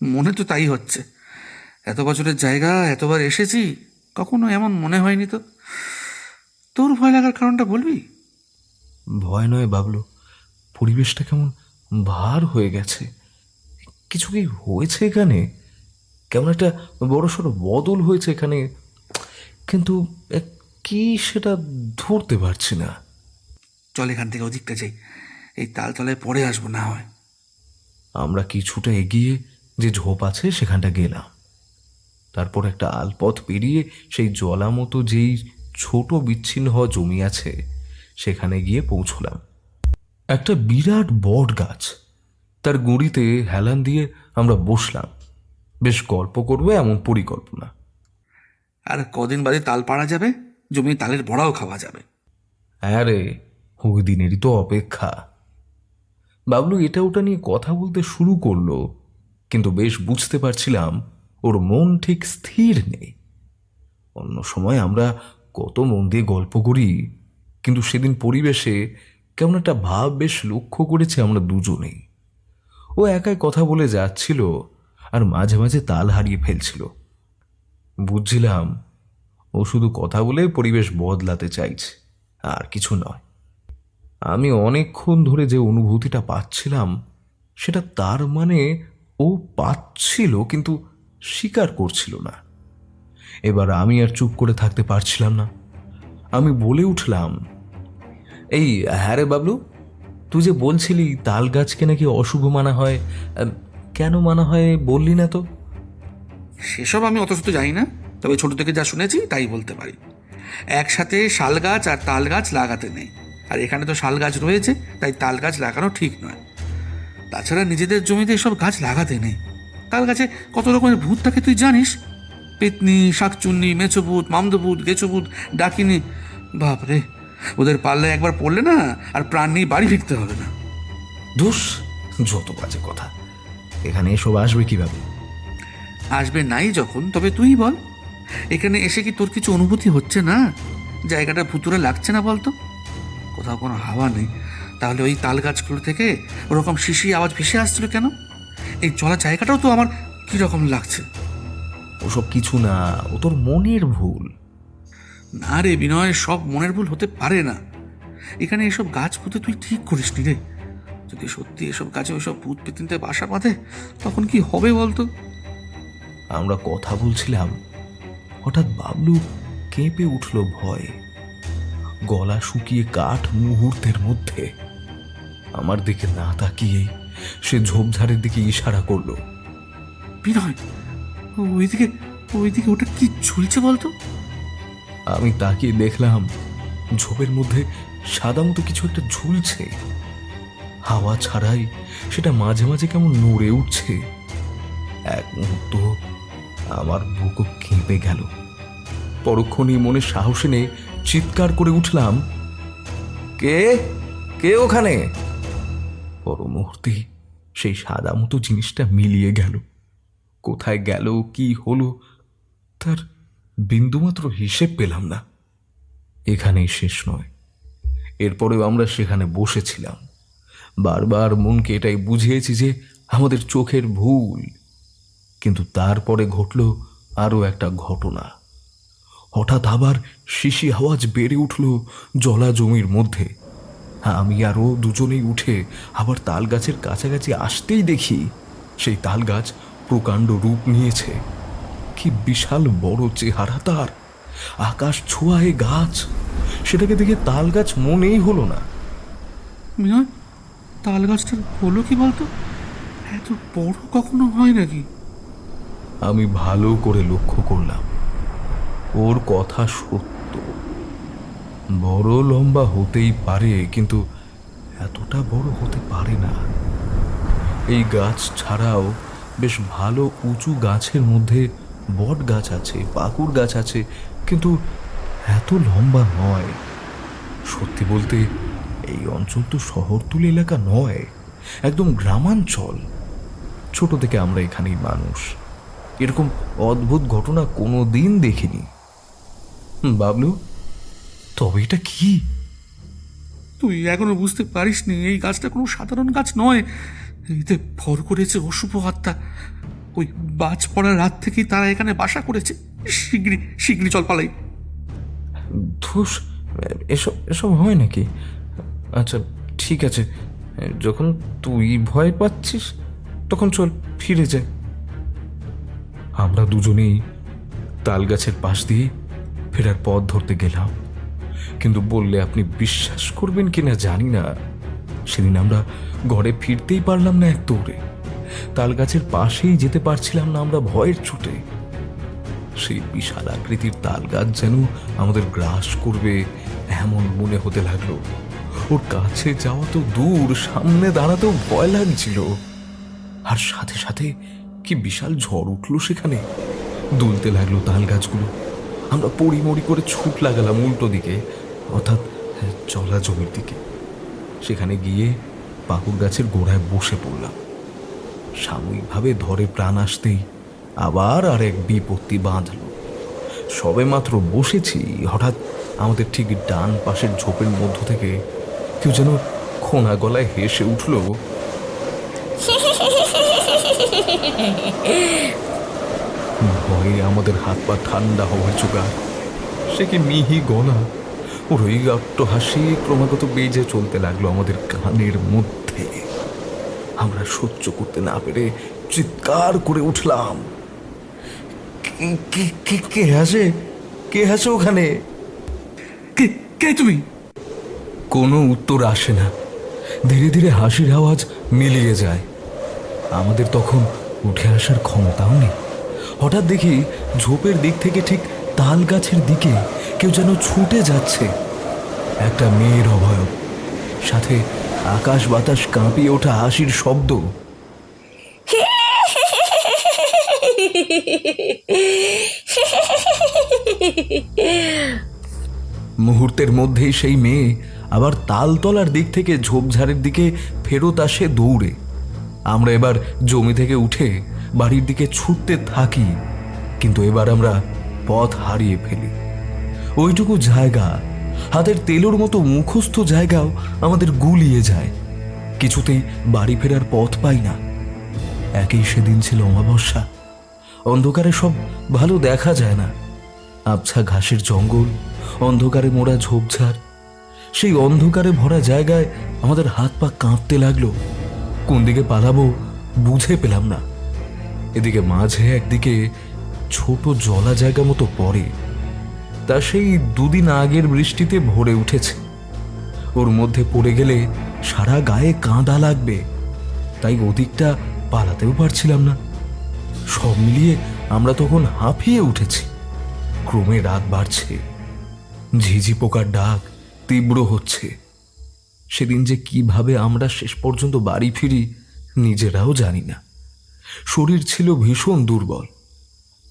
মনে তো তাই হচ্ছে। এত বছরের জায়গা, এতবার এসেছি, কখনো এমন মনে হয়নি তো। তোর ভয় লাগার কারণটা বলবি?
ভয় নয় বাবলু, পরিবেশটা কেমন ভার হয়ে গেছে। কিছু কি হয়েছে এখানে? কেমন একটা বড়সড় বদল হয়েছে এখানে, কিন্তু কি সেটা ধরতে পারছি না।
চল এখান থেকে ওদিকটা যাই, এই তালতলায় পরে আসবো না হয়।
আমরা কিছুটা এগিয়ে যে ঝোপ আছে সেখানটা গেলাম। তারপর একটা আলপথ পেরিয়ে সেই জলা মতো যেই ছোট বিচ্ছিন্ন হওয়া জমি আছে সেখানে গিয়ে পৌঁছলাম। একটা বিরাট বট গাছ, তার গুঁড়িতে হেলান দিয়ে আমরা বসলাম। বেশ গল্প করবো এমন পরিকল্পনা।
আর কদিন বাদে তাল পাড়া যাবে, জমি তালের বড়াও খাওয়া যাবে।
আরে ওই দিনেরই তো অপেক্ষা। বাবলু এটা ওটা নিয়ে কথা বলতে শুরু করলো, কিন্তু বেশ বুঝতে পারছিলাম ওর মন ঠিক স্থির নেই। অন্য সময় আমরা কত মন দিয়ে গল্প করি, কিন্তু সেদিন পরিবেশে কেমন একটা ভাব বেশ লক্ষ্য করেছি আমরা দুজনেই। ও একাই কথা বলে যাচ্ছিল আর মাঝে মাঝে তাল হারিয়ে ফেলছিল। বুঝছিলাম ও শুধু কথা বলে পরিবেশ বদলাতে চাইছে, আর কিছু নয়। আমি অনেকক্ষণ ধরে যে অনুভূতিটা পাচ্ছিলাম সেটা তার মানে ও পাচ্ছিল কিন্তু স্বীকার করছিল না। এবার আমি আর চুপ করে থাকতে পারছিলাম না। আমি বলে উঠলাম, এই হ্যাঁ রে বাবলু, তুই যে বলছিলি তাল গাছকে নাকি অশুভ মানা হয়, কেন মানা হয় বললি না তো?
সেসব আমি অত শত জানি না, তবে ছোট থেকে যা শুনেছি তাই বলতে পারি। একসাথে শাল গাছ আর তাল গাছ লাগাতে নেই, আর এখানে তো শাল গাছ রয়েছে, তাই তাল গাছ লাগানো ঠিক নয়। তাছাড়া নিজেদের জমিতে এসব গাছ লাগাতে নেই। তাল গাছে কত রকমের ভূত থাকে তুই জানিস? পেতনি, শাকচুন্নি, মেছোভূত, মামদভূত, গেছোভূত, ডাকিনি, বাপরে, ওদের পাল্লায় একবার পড়লে না আর প্রাণ নিয়ে বাড়ি ফিরতে হবে না।
ধুস, যত বাজে কথা। এখানে এসব আসবে কিভাবে?
আসবে নাই যখন, তবে তুই বল, এখানে এসে কি তোর কিছু অনুভূতি হচ্ছে না? জায়গাটা ভুতুরে লাগছে না বলতো? কোথাও কোনো হাওয়া নেই, তাহলে ওই তাল গাছগুলো থেকে ওরকম শিশি আওয়াজ ভেসে আসছিল কেন? এই চলা জায়গাটাও তো আমার কীরকম লাগছে।
ওসব কিছু না, ও তোর মনের ভুল।
না রে বিনয়, সব মনের ভুল হতে পারে না। এখানে এসব গাছ পুঁতে তুই ঠিক করিস নি রে। যদি সত্যি এসব গাছে ওইসব ভূত পেতিনতে বাসা বাঁধে তখন কি হবে বলতো?
আমরা কথা বলছিলাম, হঠাৎ বাবলু কেঁপে উঠল ভয়ে। গলা শুকিয়ে কাঠ মুহূর্তের মধ্যে। আমার দিকে না তাকিয়েই সে ঝোপঝাড়ের দিকে ইশারা করলো।
বিনয়, ওইদিকে ওইদিকে ওটা কি ঝুলছে বলতো?
আমি তাকিয়ে দেখলাম ঝোপের মধ্যে সাদা মতো কিছু একটা ঝুলছে। হাওয়া ছাড়াই সেটা মাঝে মাঝে কেমন নড়ে উঠছে। এক মুহূর্ত আমার বুকও কেঁপে গেল। পরক্ষণেই মনে সাহস এনে চিৎকার করে উঠলাম, কে কে ওখানে? পর মুহূর্তে সেই সাদা মতো জিনিসটা মিলিয়ে গেল। কোথায় গেল, কি হলো, তার বিন্দুমাত্র হিসেব পেলাম না। এখানেই শেষ নয়, এরপরেও আমরা সেখানে বসেছিলাম। বারবার মনকে এটাই বুঝিয়েছি যে আমাদের চোখের ভুল। কিন্তু তারপরে ঘটল আরও একটা ঘটনা। হঠাৎ আবার শিশি আওয়াজ বেড়ে উঠল জলা জমির মধ্যে। আমি আরও দুজনেই উঠে আবার তাল গাছের কাছাকাছি আসতেই দেখি সেই তাল গাছ প্রকাণ্ড রূপ নিয়েছে। কি বিশাল বড় চেহারা তার! আকাশ ছোঁয়ায় গাছ। সেটাকে দেখে তাল গাছ মনেই হলো না।
বিনয়, তাল গাছটার হলো কি বলতো? এত বড় কখনো হয় নাকি?
আমি ভালো করে লক্ষ্য করলাম, ওর কথা সত্য। বড় লম্বা হতেই পারে, কিন্তু এতটা বড় হতে পারে না। এই গাছ ছাড়াও বেশ ভালো উঁচু গাছের মধ্যে বট গাছ আছে, পাকুড় গাছ আছে, কিন্তু এত লম্বা নয়। সত্যি বলতে এই অঞ্চল তো শহরতলি এলাকা নয়, একদম গ্রামাঞ্চল। ছোট থেকে আমরা এখানেই মানুষ। এরকম অদ্ভুত ঘটনা কোনো দিন দেখিনি। বাবলু, তবে এটা কি?
তুই এখনো বুঝতে পারিসনি এই গাছটা কোনো সাধারণ গাছ নয়। এতে ভর করেছে অশুভ আত্মা। ওই বাজ পড়ার রাত থেকেই তারা এখানে বাসা করেছে। শিগগিরি শিগগিরি চল পালাই।
ধুস, এসব এসব হয় নাকি? আচ্ছা ঠিক আছে, যখন তুই ভয় পাচ্ছিস তখন চল ফিরে যাই। আমরা দুজনেই তাল গাছের পাশ দিয়ে ফেরার পথ ধরতে গেলাম। কিন্তু বললে আপনি বিশ্বাস করবেন কিনা জানি না, সেদিন আমরা ঘরে ফিরতেই পারলাম না এক দৌড়ে। তাল গাছের পাশেই যেতে পারছিলাম না আমরা ভয়ের চোটে। সেই বিশাল আকৃতির তাল গাছ যেন আমাদের গ্রাস করবে এমন মনে হতে লাগলো। ওর কাছে যাওয়া তো দূর, সামনে দাঁড়াতেও ভয় লাগছিল। আর সাথে সাথে কি বিশাল ঝড় উঠলো সেখানে। দুলতে লাগলো তাল গাছগুলো। আমরা পড়িমড়ি করে ছুট লাগালাম উল্টো দিকে, অর্থাৎ জলা জমির দিকে। সেখানে গিয়ে পাকুড় গাছের গোড়ায় বসে পড়লাম। সাময়িকভাবে ধরে প্রাণ আসতেই আবার আর এক বিপত্তি বাঁধল। সবে মাত্র বসেছি, হঠাৎ আমাদের ঠিক ডান পাশের ঝোপের মধ্য থেকে কেউ যেন খোনা গলায় হেসে উঠল। ভয়ে আমাদের হাত পা ঠান্ডা হওয়ার জোগাড়। সে কি মিহি গলা! ওর ওই গাট্ট হাসি ক্রমাগত বেজে চলতে লাগলো আমাদের কানের মধ্যে। আমরা সহ্য করতে না পেরে চিৎকার করে উঠলাম, কে হাসে? কে হাসে ওখানে?
কে কে তুমি?
কোনো উত্তর আসে না। ধীরে ধীরে হাসির আওয়াজ মিলিয়ে যায়। আমাদের তখন উঠে আসার ক্ষমতাও নেই। হঠাৎ দেখি ঝোপের দিক থেকে ঠিক তাল গাছের দিকে কেউ যেন ছুটে যাচ্ছে। একটা মেয়ের অবয়ব, সাথে আকাশ বাতাস কাঁপিয়ে ওঠা হাসির শব্দ। মুহূর্তের মধ্যেই সেই মেয়ে আবার তালতলার দিক থেকে ঝোপঝাড়ের দিকে ফেরত আসে দৌড়ে। আমরা এবার জমি থেকে উঠে বাড়ির দিকে ছুটতে থাকি, কিন্তু এবার আমরা পথ হারিয়ে ফেলি। ওইটুকু জায়গা, হাতের তেলোর মতো মুখস্থ জায়গাও আমাদের গুলিয়ে যায়। কিছুতেই বাড়ি ফেরার পথ পাই না। একই সেদিন ছিল অমাবস্যা। অন্ধকারে সব ভালো দেখা যায় না। আবছা ঘাসের জঙ্গল, অন্ধকারে মোড়া ঝোপঝাড়। সেই অন্ধকারে ভরা জায়গায় আমাদের হাত পা কাঁপতে লাগলো। কোন দিকে পালাবো বুঝে পেলাম না। এদিকে মাঝে একদিকে ছোট জলা জায়গা মতো পড়ে। তা সেই দুদিন আগের বৃষ্টিতে ভরে উঠেছে। ওর মধ্যে পড়ে গেলে সারা গায়ে কাঁদা লাগবে, তাই ওদিকটা পালাতেও পারছিলাম না। সব মিলিয়ে আমরা তখন হাঁপিয়ে উঠেছি। ক্রমে রাত বাড়ছে, ঝিঝি পোকার ডাক তীব্র হচ্ছে। সেদিন যে কিভাবে আমরা শেষ পর্যন্ত বাড়ি ফিরি নিজেরাও জানি না। শরীর ছিল ভীষণ দুর্বল।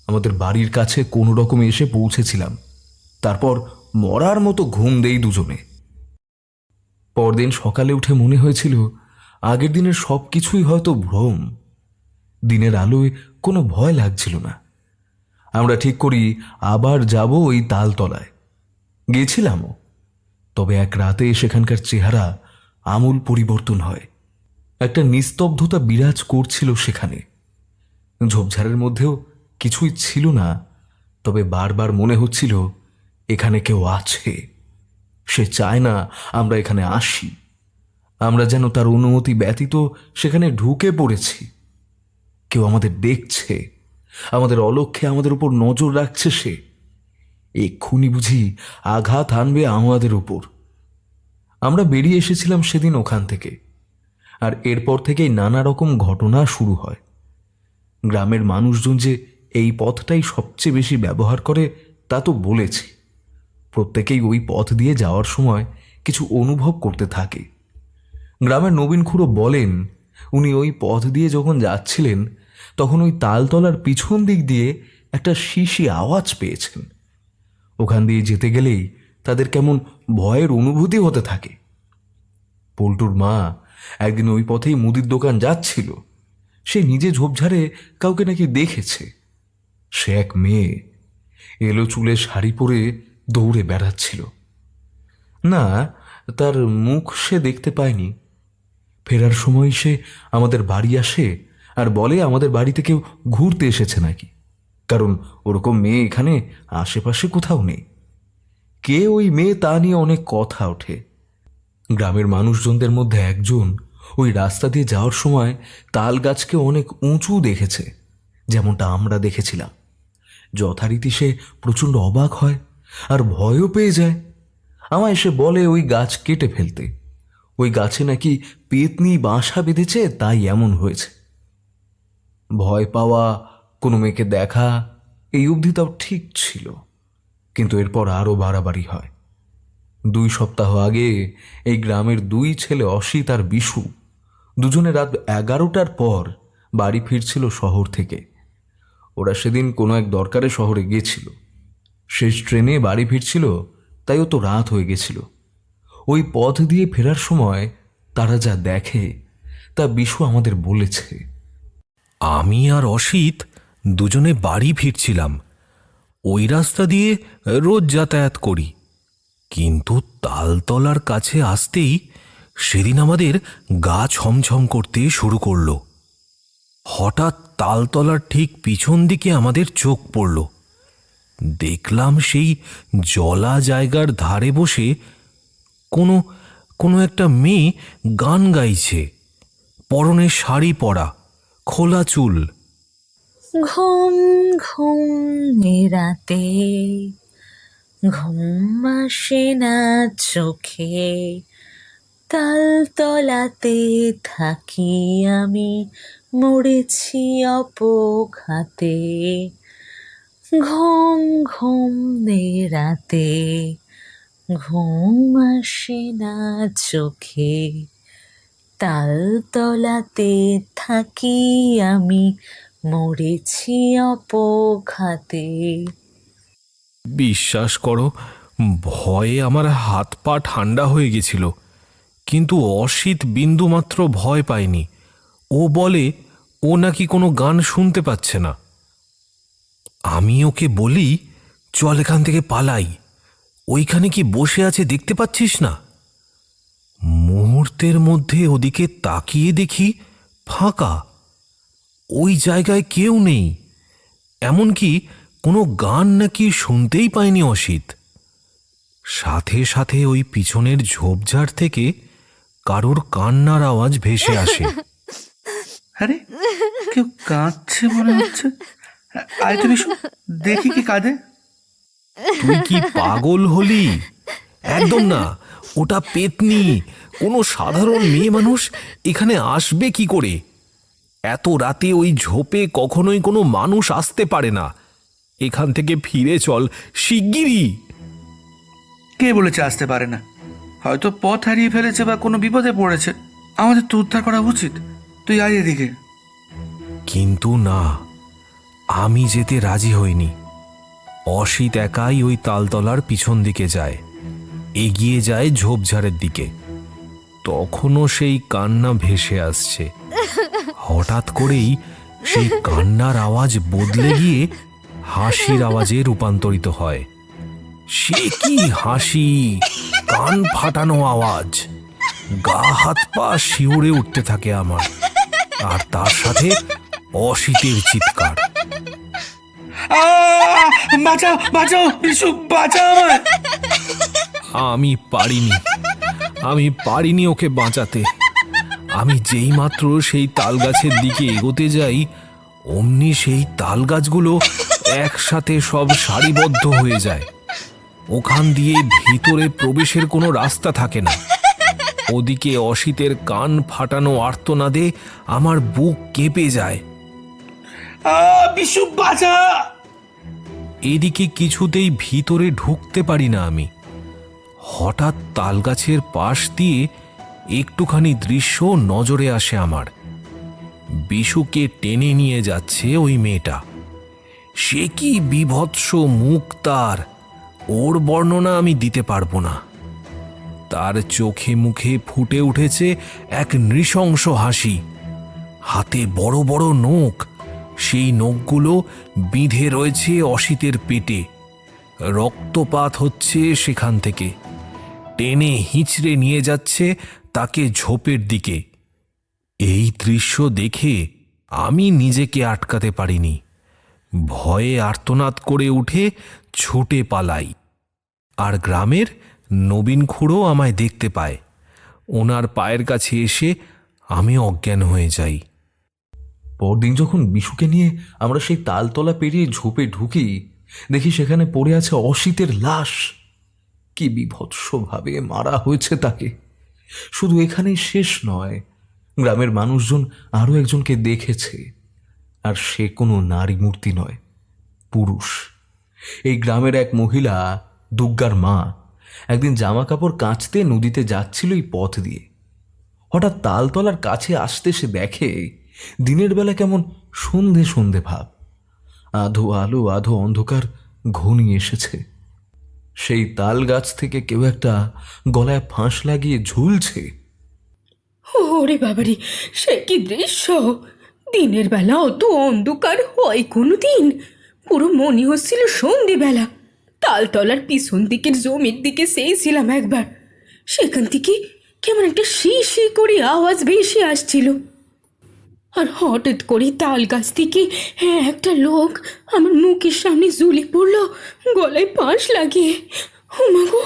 আমাদের বাড়ির কাছে কোনো রকমে এসে পৌঁছেছিলাম। তারপর মরার মতো ঘুম দেই দুজনে। পরদিন সকালে উঠে মনে হয়েছিল আগের দিনের সব কিছুই হয়তো ভ্রম। দিনের আলোয় কোনো ভয় লাগছিল না। আমরা ঠিক করি আবার যাব ওই তালতলায়। গেছিলামও, তবে এক রাতে সেখানকার চেহারা আমূল পরিবর্তন হয়। একটা নিস্তব্ধতা বিরাজ করছিল সেখানে। ঝোপঝাড়ের মধ্যেও কিছুই ছিল না, তবে বারবার মনে হচ্ছিল এখানে কেউ আছে। সে চায় না আমরা এখানে আসি। আমরা যেন তার অনুমতি ব্যতীত সেখানে ঢুকে পড়েছি। কেউ আমাদের দেখছে, আমাদের অলক্ষ্যে আমাদের উপর নজর রাখছে। সে এক্ষুনি বুঝি আঘাত আনবে আমাদের উপর। আমরা বেরিয়ে এসেছিলাম সেদিন ওখান থেকে, আর এরপর থেকেই নানা রকম ঘটনা শুরু হয়। গ্রামের মানুষজন যে এই পথটাই সবচেয়ে বেশি ব্যবহার করে তা তো বলেছি। প্রত্যেকেই ওই পথ দিয়ে যাওয়ার সময় কিছু অনুভব করতে থাকে। গ্রামের নবীন খুড়ো বলেন, উনি ওই পথ দিয়ে যখন যাচ্ছিলেন তখন ওই তালতলার পিছন দিক দিয়ে একটা শিশি আওয়াজ পেয়েছেন। ওখান দিয়ে যেতে গেলেই তাদের কেমন ভয়ের অনুভূতি হতে থাকে। পল্টুর মা একদিন ওই পথেই মুদির দোকান যাচ্ছিল। সে নিজে ঝোপঝাড়ে কাউকে নাকি দেখেছে। সে এক মেয়ে, এলো চুলে শাড়ি পরে দৌড়ে বেড়াচ্ছিল। না, তার মুখ সে দেখতে পায়নি। ফেরার সময় সে আমাদের বাড়ি আসে আর বলে আমাদের বাড়িতে কেউ ঘুরতে এসেছে নাকি, কারণ ওরকম মেয়ে এখানে আশেপাশে কোথাও নেই। কে ওই মেয়ে তা নিয়ে অনেক কথা ওঠে। গ্রামের মানুষজনদের মধ্যে একজন ওই রাস্তা দিয়ে যাওয়ার সময় তাল গাছকে অনেক উঁচু দেখেছে, যেমনটা আমরা দেখেছিলাম। যথারীতি সে প্রচণ্ড অবাক হয় আর ভয়ও পেয়ে যায়। আমায় এসে বলে ওই গাছ কেটে ফেলতে। ওই গাছে নাকি পেতনি বাসা বেঁধেছে, তাই এমন হয়েছে। ভয় পাওয়া, কোনো মেয়েকে দেখা, এই অবধি তাও ঠিক ছিল, কিন্তু এরপর আরও বাড়াবাড়ি হয়। 2 সপ্তাহ আগে এই গ্রামের 2 ছেলে অসিত আর বিশু দুজনে রাত 11টার পর বাড়ি ফিরছিল শহর থেকে। ওরা সেদিন কোনো এক দরকারে শহরে গিয়েছিল। শেষ ট্রেনে বাড়ি ফিরছিল, তাই ও তো রাত হয়ে গেছিল। ওই পথ দিয়ে ফেরার সময় তারা যা দেখে তা বিশু আমাদের বলেছে।
আমি আর অসিত দুজনে বাড়ি ফিরছিলাম। ওই রাস্তা দিয়ে রোজ যাতায়াত করি, কিন্তু তালতলার কাছে আসতেই সেদিন আমাদের গা ছমছম করতে শুরু করলো। হঠাৎ তালতলার ঠিক পিছন দিকে আমাদের চোখ পড়ল। দেখলাম সেই জলা জায়গার ধারে বসে কোনো একটা মেয়ে গান গাইছে, পরনে শাড়ি পরা, খোলা চুল।
ঘুম ঘুম রাতে ঘুম আসে না চোখে, তালতলাতে থাকি আমি মরেছি অপঘাতে। ঘুম ঘুম রাতে ঘুম আসে না চোখে, তালতলাতে থাকি আমি মরেছি অপঘাতে।
বিশ্বাস করো, ভয়ে আমার হাত পা ঠান্ডা হয়ে গেছিল, কিন্তু অসিত বিন্দুমাত্র ভয় পায়নি। ও বলে ও নাকি কোনো গান শুনতে পাচ্ছে না। আমি ওকে বলি, চল এখান থেকে পালাই, ওইখানে কি বসে আছে দেখতে পাচ্ছিস না? মুহূর্তের মধ্যে ওদিকে তাকিয়ে দেখি ফাঁকা, ওই জায়গায় কেউ নেই। এমনকি কোনো গান নাকি শুনতেই পায়নি অসিত। সাথে সাথে ওই পিছনের ঝোপঝাড় থেকে কারোর কান্নার আওয়াজ ভেসে আসে।
আরে, কেউ কাঁদছে মনে হচ্ছে। আয় তুমি দেখি কি কাঁদে।
তুই কি পাগল হলি? একদম না, ওটা পেতনি। কোনো সাধারণ মেয়ে মানুষ এখানে আসবে কি করে? এত রাতে ওই ঝোপে কখনোই কোনো মানুষ আসতে পারে না। এখান থেকে ফিরে চল শিগগিরই।
কে বলেছে আসতে পারে না? হয়তো পথ হারিয়ে ফেলেছে বা কোনো বিপদে পড়েছে। আমাদের তো উদ্ধার করা উচিত। তুই আয় এদিকে।
কিন্তু না, আমি যেতে রাজি হইনি। অসিত একাই ওই তালতলার পিছন দিকে যায়, এগিয়ে যায় ঝোপঝাড়ের দিকে। তখনও সেই কান্না ভেসে আসছে। হঠাৎ করেই সেই কান্নার আওয়াজ বদলে গিয়ে হাসির আওয়াজে রূপান্তরিত হয়। সে কি হাসি! কান ফাটানো আওয়াজ! গা হাত পা শিউরে উঠতে থাকে আমার। আর তার সাথে অসিতের চিৎকার।
বাঁচাও, বাঁচাও, বিশু, বাঁচাও আমায়।
আমি পারিনি ওকে বাঁচাতে। আমি যেই মাত্র সেই তাল গাছের দিকে এগোতে যাই, অমনি সেই তাল গাছগুলো একসাথে সব সারিবদ্ধ হয়ে যায়। ওখান দিয়ে ভিতরে প্রবেশের কোনো রাস্তা থাকে না। ওদিকে অসিতের কান ফাটানো আর্তনাদে আমার বুক কেঁপে যায়।
বিশু, বাঁচা।
এদিকে কিছুতেই ভিতরে ঢুকতে পারি না আমি। হঠাৎ তালগাছের পাশ দিয়ে একটুখানি দৃশ্য নজরে আসে আমার। বিশুকে টেনে নিয়ে যাচ্ছে ওই মেয়েটা। সে কি বীভৎস মুখ তার! ওর বর্ণনা আমি দিতে পারবো না। তার চোখে মুখে ফুটে উঠেছে এক নৃশংস হাসি। হাতে বড় বড় নখ, সেই নখগুলো বিঁধে রয়েছে অসিতের পেটে। রক্তপাত হচ্ছে সেখান থেকে। টেনে হিঁচড়ে নিয়ে যাচ্ছে তাকে ঝোপের দিকে। এই দৃশ্য দেখে আমি নিজেকে আটকাতে পারিনি। ভয়ে আর্তনাদ করে উঠে ছুটে পালাই। আর গ্রামের নবীন খুড়ো আমায় দেখতে পায়। ওনার পায়ের কাছে এসে আমি অজ্ঞান হয়ে যাই।
পরদিন যখন বিশুকে নিয়ে আমরা সেই তালতলা পেরিয়ে ঝোপে ঢুকি, দেখি সেখানে পড়ে আছে অসিতের লাশ। কি বীভৎসভাবে মারা হয়েছে তাকে! শুধু এখানেই শেষ নয়, গ্রামের মানুষজন আরও একজনকে দেখেছে। আর সে কোনো নারী মূর্তি নয়, পুরুষ। এই গ্রামের এক মহিলা, দুর্গার মা, একদিন জামা কাপড় কাচতে নদীতে যাচ্ছিল এই পথ দিয়ে। হঠাৎ তালতলার কাছে আসতে সে দেখে দিনের বেলা কেমন সন্ধে সন্ধে ভাব। আধো আলো আধো অন্ধকার ঘনিয়ে এসেছে। সেই তাল গাছ থেকে কেউ একটা গলায় ফাঁস লাগিয়ে ঝুলছে।
ওরে বাবারে, সে কি দৃশ্য! দিনের বেলা অত অন্ধকার হয় কোনো দিন? পুরো মনে হচ্ছিল সন্ধেবেলা। তালতলার পিছন দিকের জমির দিকে ছিলাম একবার। সেখান থেকে কেমন একটা শি শি করে আওয়াজ ভেসে আসছিল। আর হঠাৎ করে তাল গাছ থেকে একটা লোক আমার মুখের সামনে ঝুলে পড়ল, গলায় ফাঁস লাগিয়ে। ওমাগো,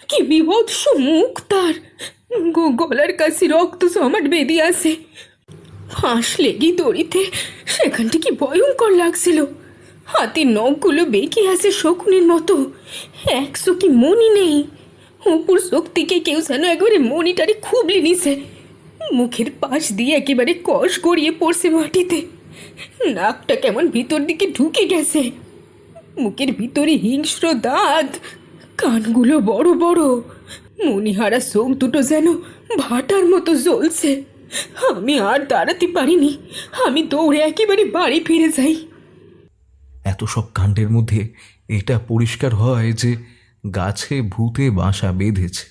কি বিভৎস মুখ তার! গলার কাছে রক্ত জমাট বেঁধে আছে। ফাঁস লেগে দড়িতে সেখানটি কি ভয়ঙ্কর লাগছিল। হাতের নখগুলো বেঁকে আছে শকুনের মতো। এক চোখে মনি নেই। উপর চোখ থেকে কেউ যেন একেবারে মনিটারে খুবলে নিছে। মুখের পাশ দিয়ে একেবারে কষ গড়িয়ে পড়ছে মাটিতে। নাকটা কেমন ভিতর দিকে ঢুকে গেছে। মুখের ভিতরে হিংস্র দাঁত, কানগুলো বড় বড়। মনিহারা চোখ দুটো যেন ভাটার মতো জ্বলছে। আমি আর দাঁড়াতে পারিনি। আমি দৌড়ে একেবারে বাড়ি ফিরে যাই।
এত সব কাণ্ডের মধ্যে এটা পরিষ্কার হয় যে গাছে ভূতে বাসা বেঁধেছে,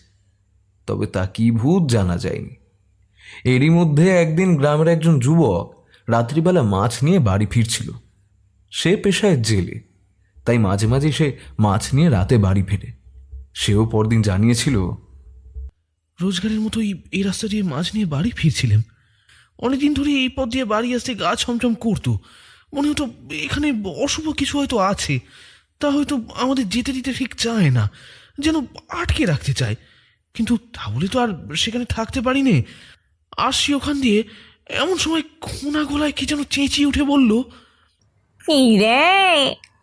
তবে তা কি ভূত জানা যায়নি। এরই মধ্যে একদিন গ্রামের একজন যুবক রাত্রিবেলা মাছ নিয়ে বাড়ি ফিরছিল। সে পেশায় জেলে, তাই মাঝে মাঝে সে মাছ নিয়ে রাতে বাড়ি ফেরে। সেও পরদিন জানিয়েছিল,
রোজগারের মতোই এই রাস্তা দিয়ে মাছ নিয়ে বাড়ি ফিরছিলাম। অনেকদিন ধরে এই পথ দিয়ে বাড়ি আসতে গা ছমছম করতো। মনে হতো এখানে অশুভ কিছু হয়তো আছে, তা হয়তো আমাদের যেতে দিতে ঠিক চায় না, যেন আটকে রাখতে চায়। কিন্তু তাহলে তো আর সেখানে থাকতে পারি নে। আসছি ওখান দিয়ে, এমন সময় খোনা গলায় কি যেন চেঁচিয়ে উঠে বলল,
রে,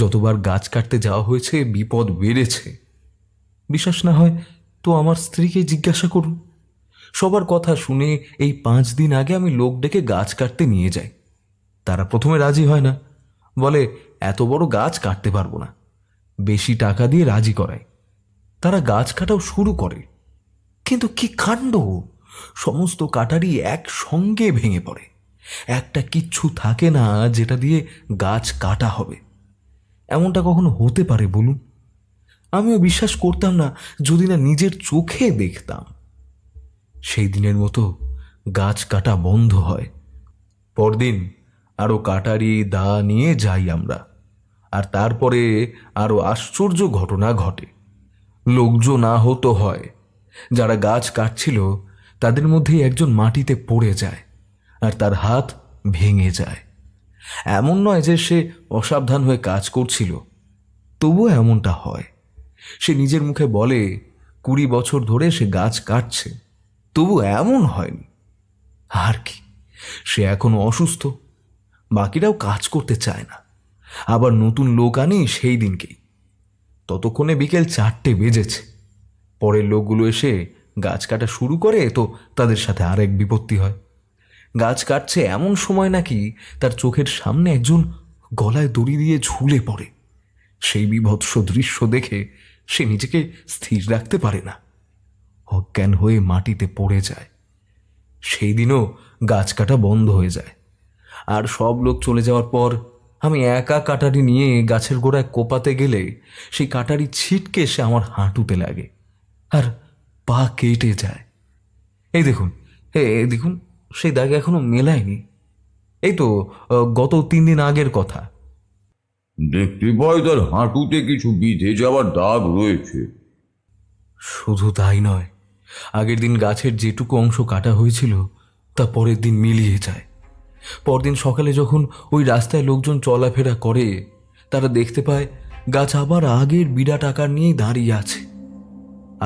যতবার গাছ কাটতে যাওয়া হয়েছে বিপদ বেড়েছে। বিশ্বাস না হয় তো আমার স্ত্রীকে জিজ্ঞাসা করুন। সবার কথা শুনে এই 5 দিন আগে আমি লোক ডেকে গাছ কাটতে নিয়ে যাই। তারা প্রথমে রাজি হয় না, বলে এত বড় গাছ কাটতে পারবো না, বেশি টাকা দিয়ে রাজি করায়। তারা গাছ কাটাও শুরু করে, কিন্তু কি কাণ্ড! সমস্ত কাটারি একসঙ্গে ভেঙে পড়ে, একটা কিচ্ছু থাকে না যেটা দিয়ে গাছ কাটা হবে। এমনটা কখনো হতে পারে বলুন? আমিও বিশ্বাস করতাম না যদি না নিজের চোখে দেখতাম। সেই দিনের মতো গাছ কাটা বন্ধ হয়। পরদিন আরো কাটারি দা নিয়ে যাই আমরা, আর তারপরে আরো আশ্চর্য ঘটনা ঘটে। লোকজন আহত হয়। যারা গাছ কাটছিল তাদের মধ্যেই একজন মাটিতে পড়ে যায় আর তার হাত ভেঙে যায়। এমন নয় যে সে অসাবধান হয়ে কাজ করছিল, তবুও এমনটা হয়। সে নিজের মুখে বলে 20 বছর ধরে সে গাছ কাটছে, তবু এমন হয়নি। আর কি, সে এখনো অসুস্থ, বাকিরাও কাজ করতে চায় না। আবার নতুন লোক আনি সেই দিনকেই। ততক্ষণে বিকেল 4টে বেজেছে। পরের লোকগুলো এসে গাছ কাটা শুরু করে, তো তাদের সাথে আরেক বিপত্তি হয়। গাছ কাটছে এমন সময় নাকি তার চোখের সামনে একজন গলায় দড়ি দিয়ে ঝুলে পড়ে। সেই বীভৎস দৃশ্য দেখে সে নিজেকে স্থির রাখতে পারে না, অজ্ঞান হয়ে মাটিতে পড়ে যায়। সেই দিনও গাছ কাটা বন্ধ হয়ে যায়। আর সব লোক চলে যাওয়ার পর আমি একা কাটারি নিয়ে গাছের গোড়ায় কোপাতে গেলে সেই কাটারি ছিটকে এসে আমার হাঁটুতে লাগে আর পা কেটে যায়। এই দেখুন, দেখুন, সেই দাগ এখনো মেলায়নি। এই তো গত 3 দিন আগের কথা।
দেখতে পাই তার হাঁটুতে কিছু বিঁধে যাওয়ার দাগ রয়েছে।
শুধু তাই নয়, আগের দিন গাছের যেটুকু অংশ কাটা হয়েছিল তা পরের দিন মিলিয়ে যায়। পরদিন সকালে যখন ওই রাস্তায় লোকজন চলাফেরা করে, তারা দেখতে পায় গাছ আবার আগের বিরাট আকার নিয়েই দাঁড়িয়ে আছে।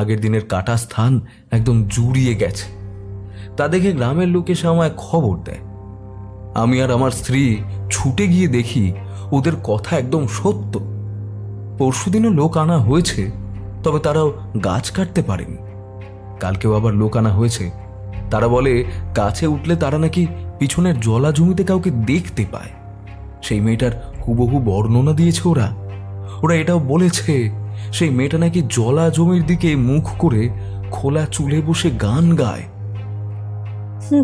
আগের দিনের কাটা স্থান একদম জুড়িয়ে গেছে। তা দেখে গ্রামের লোক এসে আমায় খবর দেয়। আমি আর আমার স্ত্রী ছুটে গিয়ে দেখি ওদের কথা একদম সত্য। পরশুদিনও লোক আনা হয়েছে, তবে তারাও গাছ কাটতে পারেনি। কালকেও আবার লোক আনা হয়েছে। তারা বলে গাছে উঠলে তারা নাকি পিছনের জলা জমিতে কাউকে দেখতে পায়। সেই মেয়েটার হুবহু বর্ণনা দিয়েছে ওরা। এটাও বলেছে সেই মেয়েটা নাকি জলা জমির দিকে মুখ করে খোলা চুলে বসে গান গায়।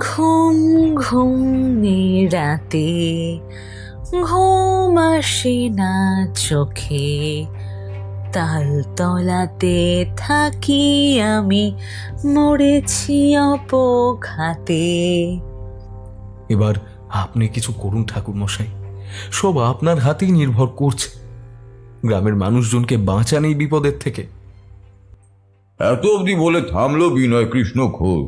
ঘুম ঘুম রাতে ঘুম আসে না চোখে, তালতলাতে থাকি আমি মরেছি অপঘাতে।
এবার আপনি কিছু করুন ঠাকুর মশাই, সব আপনার হাতেই নির্ভর করছে। গ্রামের মানুষজনকে বাঁচান এই বিপদের থেকে।
এত অবধি বলে থামলো বিনয় কৃষ্ণ ঘোষ।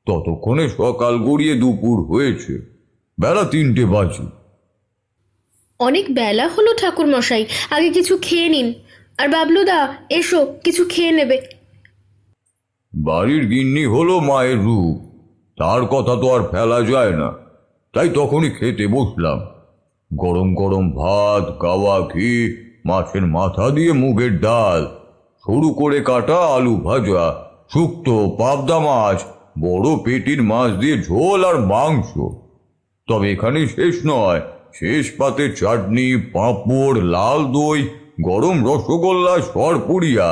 ততক্ষণে সকাল গড়িয়ে দুপুর হয়েছে, বেলা 3টে বাজে।
অনেক বেলা হলো ঠাকুর মশাই, আগে কিছু খেয়ে নিন। আর বাবলুদা, এসো, কিছু খেয়ে নেবে।
বাড়ির গিন্নি হলো মায়ের রূপ, তার কথা তো আর ফেলা যায় না। তাই তখনই খেতে বসলাম। গরম গরম ভাত, গাওয়া ঘি, মাছের মাথা দিয়ে মুগের ডাল, সরু করে কাটা আলু ভাজা, শুক্তো, পাবদা মাছ, বড় পেটির মাছ দিয়ে ঝোল আর মাংস। তবে এখানে শেষ নয়, শেষ পাতে চাটনি, পাঁপড়, লাল দই, গরম রসগোল্লা, সরপুরিয়া,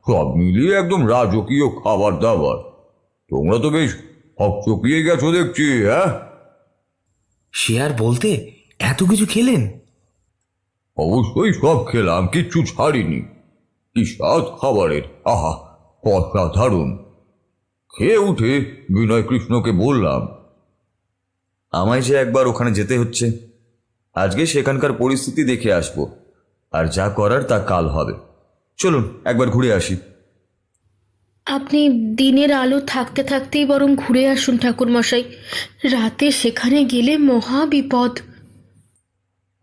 সব মিলিয়ে একদম রাজকীয় খাবার দাবার। তোমরা তো বেশ হকচকিয়ে গেছো দেখছি, হ্যাঁ?
সে আর বলতে, এত কিছু খেলেন?
অবশ্যই সব খেলাম, কিচ্ছু ছাড়িনি। কি স্বাদ খাবারের, আহা, অসাধারণ। খেয়ে উঠে বিনয় কৃষ্ণকে বললাম,
আমায় যে একবার ওখানে যেতে হচ্ছে। আজকে সেখানকার পরিস্থিতি দেখে আসব, আর যা করার তা কাল হবে। চলুন একবার ঘুরে আসি।
আপনি দিনের আলো থাকতে থাকতেই বরং ঘুরে আসুন ঠাকুর মশাই, রাতে সেখানে গেলে মহা বিপদ।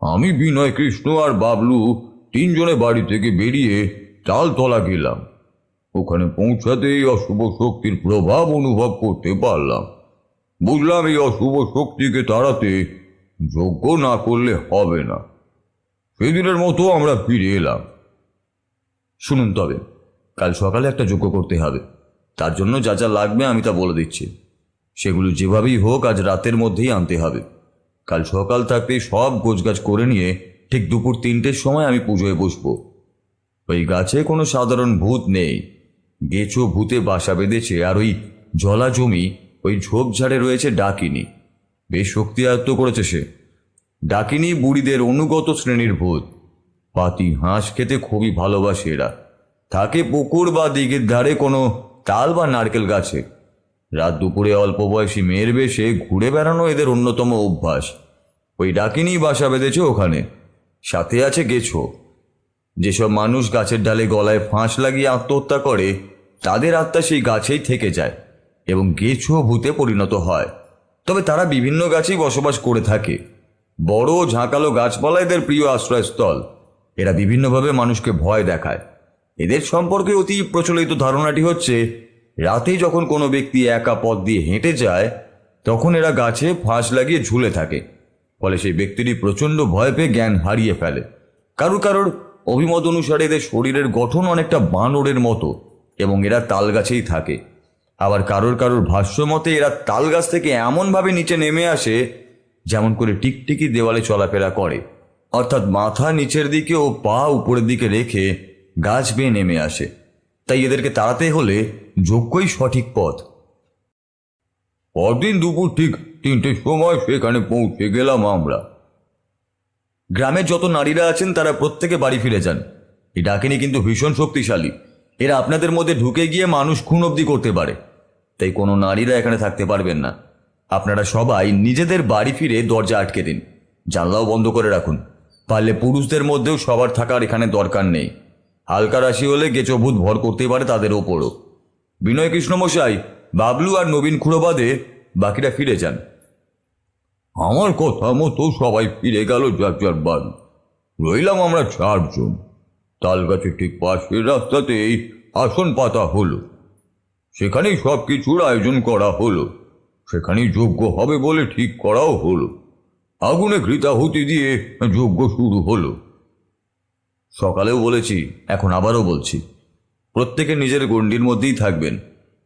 আমি, বিনয় কৃষ্ণ আর বাবলু 3 জনে বাড়ি থেকে বেরিয়ে তালতলা গেলাম। ওখানে পৌঁছাতেই অশুভ শক্তির প্রভাব অনুভব করতে পারলাম। বুঝলাম এই অশুভ শক্তিকে তাড়াতে যজ্ঞ না করলে হবে না। সেদিনের মতো আমরা ফিরে এলাম।
শুনুন তবে, কাল সকালে একটা যজ্ঞ করতে হবে। তার জন্য যা যা লাগবে আমি তা বলে দিচ্ছি। সেগুলো যেভাবেই হোক আজ রাতের মধ্যেই আনতে হবে। কাল সকাল থাকতেই সব গোছগাছ করে নিয়ে ঠিক দুপুর 3টের সময় আমি পুজোয় বসবো। ওই গাছে কোনো সাধারণ ভূত নেই, গেছো ভূতে বাসা বেঁধেছে। আর ওই জলা জমি, ওই ঝোপঝাড়ে রয়েছে ডাকিনী। বেশ শক্তি আয়ত্ত করেছে সে। ডাকিনী বুড়িদের অনুগত শ্রেণীর ভূত। পাতি হাঁস খেতে খুবই ভালোবাসে এরা। থাকে পুকুর বা দিঘির ধারে কোনো তাল বা নারকেল গাছে। রাত দুপুরে অল্প বয়সী মেয়ের বেশে ঘুরে বেড়ানো এদের অন্যতম অভ্যাস। ওই ডাকিনী বাসা বেঁধেছে ওখানে। সাথে আছে গেছো। যেসব মানুষ গাছের ডালে গলায় ফাঁস লাগিয়ে আত্মহত্যা করে, তাদের আত্মা সেই গাছেই থেকে যায় এবং গেছো ভূতে পরিণত হয়। তবে তারা বিভিন্ন গাছেই বসবাস করে থাকে। বড় ঝাঁকালো গাছপালা এদের প্রিয় আশ্রয়স্থল। এরা বিভিন্নভাবে মানুষকে ভয় দেখায়। এদের সম্পর্কে অতি প্রচলিত ধারণাটি হচ্ছে, রাতে যখন কোনো ব্যক্তি একা পথ দিয়ে হেঁটে যায়, তখন এরা গাছে ফাঁস লাগিয়ে ঝুলে থাকে। ফলে সেই ব্যক্তিটি প্রচণ্ড ভয় পেয়ে জ্ঞান হারিয়ে ফেলে। কারোর অভিমত অনুসারে এদের শরীরের গঠন অনেকটা বানরের মতো এবং এরা তাল গাছেই থাকে। আবার কারোর ভাষ্য মতে এরা তাল গাছ থেকে এমনভাবে নিচে নেমে আসে যেমন করে টিকটিকি দেওয়ালে চলাফেরা করে, অর্থাৎ মাথা নিচের দিকে ও পা উপরের দিকে রেখে গাছ বেয়ে নেমে আসে। তাই এদেরকে তাড়াতে হলে যজ্ঞই সঠিক পথ।
পরদিন দুপুর ঠিক 3টের সময় সেখানে পৌঁছে গেলাম আমরা।
গ্রামের যত নারীরা আছেন তারা প্রত্যেকে বাড়ি ফিরে যান। এই ডাকিনী কিন্তু ভীষণ শক্তিশালী। এরা আপনাদের মধ্যে ঢুকে গিয়ে মানুষ খুন অবধি করতে পারে। তাই কোনো নারীরা এখানে থাকতে পারবেন না। আপনারা সবাই নিজেদের বাড়ি ফিরে দরজা আটকে দিন, জানলাও বন্ধ করে রাখুন। পারলে পুরুষদের মধ্যেও সবার থাকার এখানে দরকার নেই। হালকা রাশি হলে গেছো ভূত ভর করতে পারে তাদের ওপরও। বিনয় কৃষ্ণমশাই, বাবলু আর নবীন খুড়ো বাদে বাকিরা ফিরে যান।
আমার কথা মতো সবাই ফিরে গেল যার যার বাড়ি। রইলাম আমরা 4 জন। তাল গাছের ঠিক পাশের রাস্তাতেই আসন পাতা হলো। সেখানেই সব কিছুর আয়োজন করা হলো। সেখানেই যজ্ঞ হবে বলে ঠিক করাও হলো। আগুনে ঘৃতাহুতি দিয়ে যজ্ঞ শুরু হলো।
সকালেও বলেছি, এখন আবারও বলছি, প্রত্যেকে নিজের গণ্ডির মধ্যেই থাকবেন।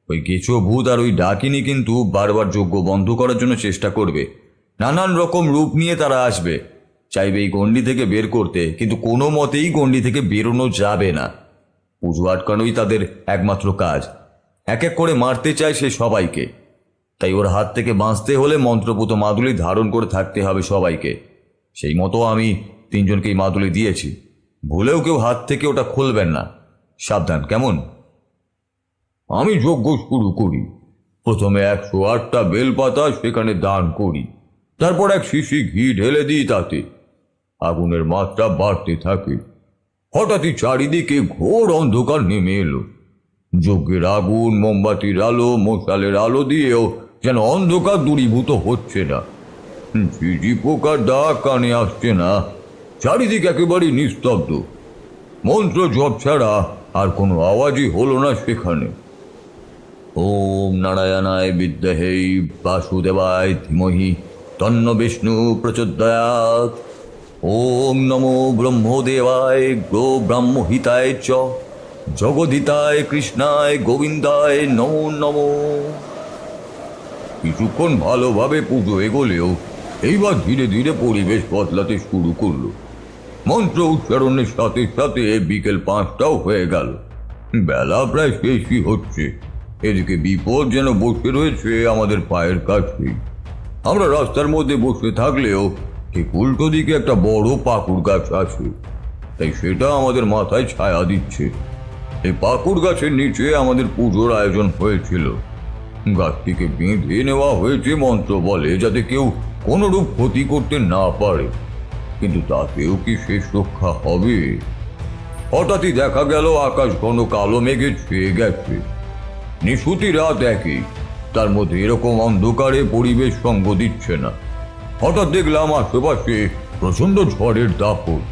ওই গেছো ভূত আর ওই ডাকিনী কিন্তু বারবার যজ্ঞ বন্ধ করার জন্য চেষ্টা করবে। নানান রকম রূপ নিয়ে তারা আসবে, চাইবে এই গণ্ডি থেকে বের করতে, কিন্তু কোনো মতেই গণ্ডি থেকে বেরোনো যাবে না। পুজো আটকানোই তাদের একমাত্র কাজ। এক এক করে মারতে চায় সে সবাইকে। তাই ওর হাত থেকে বাঁচতে হলে মন্ত্রপুত মাদুলি ধারণ করে থাকতে হবে সবাইকে। সেই মতো আমি 3 জনকেই মাদুলি দিয়েছি। ভুলেও কেউ হাত থেকে ওটা খুলবেন না, সাবধান, কেমন?
আমি যজ্ঞ শুরু করি। প্রথমে 108টা বেলপাতা সেখানে দান করি। তারপর 1 শিশি ঘি ঢেলে দিই তাতে। আগুনের মাত্রা বাড়তে থাকে। হঠাৎই চারিদিকে ঘোর অন্ধকার নেমে এলো। যজ্ঞের আগুন, মোমবাতির আলো, মশালের আলো দিয়েও যেন অন্ধকার দূরীভূত হচ্ছে না। ঝিঝি পোকার ডাক কানে আসছে না। চারিদিকে একেবারে নিস্তব্ধ। মন্ত্র জপ ছাড়া আর কোনো আওয়াজই হলো না সেখানে।
ওম নারায়ণায় বিদ্মহে বাসুদেবায় ধীমহি তন্ন বিষ্ণু প্রচোদয়াৎ। ওম নমো ব্রহ্মদেবায় গো ব্রাহ্মহিতায় চ জগদিতায় কৃষ্ণায় গোবিন্দায় নমো নমো।
কিছুক্ষণ ভালোভাবে পুজো এগোলেও এইবার ধীরে ধীরে পরিবেশ বদলাতে শুরু করলো। মন্ত্র উচ্চারণের সাথে সাথে বিকেল 5টাও হয়ে গেল। বেলা প্রায় শেষই হচ্ছে। এদিকে বিপদ যেন বসে রয়েছে আমাদের পায়ের কাছেই। আমরা রাস্তার মধ্যে বসে থাকলেও ঠিক উল্টো দিকে একটা বড় পাকুড় গাছ আছে, তাই সেটা আমাদের মাথায় ছায়া দিচ্ছে। এই পাকুড় গাছের নিচে আমাদের পুজোর আয়োজন হয়েছিল। গাছটিকে বেঁধে নেওয়া হয়েছে মন্ত্র বলে, যাতে কেউ কোনোরূপ ক্ষতি করতে না পারে। কিন্তু তাতেও কি শেষ রক্ষা হবে? হঠাৎই দেখা গেল আকাশ ঘন কালো মেঘে ছেয়ে গেছে। নিশুতি রাত একই, তার মধ্যে এরকম অন্ধকারে পরিবেশ সঙ্গ দিচ্ছে না। হঠাৎ দেখলাম আশেপাশে প্রচন্ড ঝড়ের দাপট।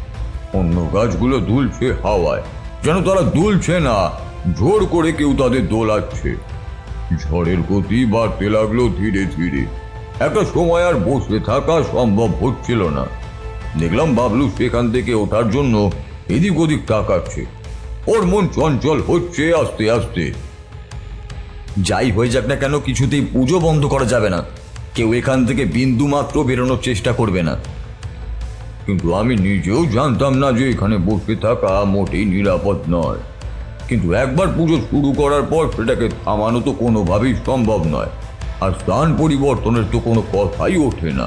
অন্য গাছগুলো দুলছে হাওয়ায়, যেন তারা দুলছে না, জোর করে কেউ তাদের দোলাচ্ছে। ঝড়ের গতি বাড়তে লাগলো ধীরে ধীরে। একটা সময় আর বসে থাকা সম্ভব হচ্ছিল না। দেখলাম বাবলু সেখান থেকে ওঠার জন্য এদিক ওদিক তাকাচ্ছে। ওর মন চঞ্চল হচ্ছে আস্তে আস্তে।
যাই হয়ে যাক না কেন, কিছুতেই পুজো বন্ধ করা যাবে না। কেউ এখান থেকে বিন্দু মাত্র বেরোনোর চেষ্টা করবে না।
কিন্তু আমি নিজেও জানতাম না যে এখানে বসে থাকা মোটেই নিরাপদ নয়। কিন্তু একবার পুজো শুরু করার পর সেটাকে থামানো তো কোনোভাবেই সম্ভব নয়। আর স্থান পরিবর্তনের তো কোনো কথাই ওঠে না।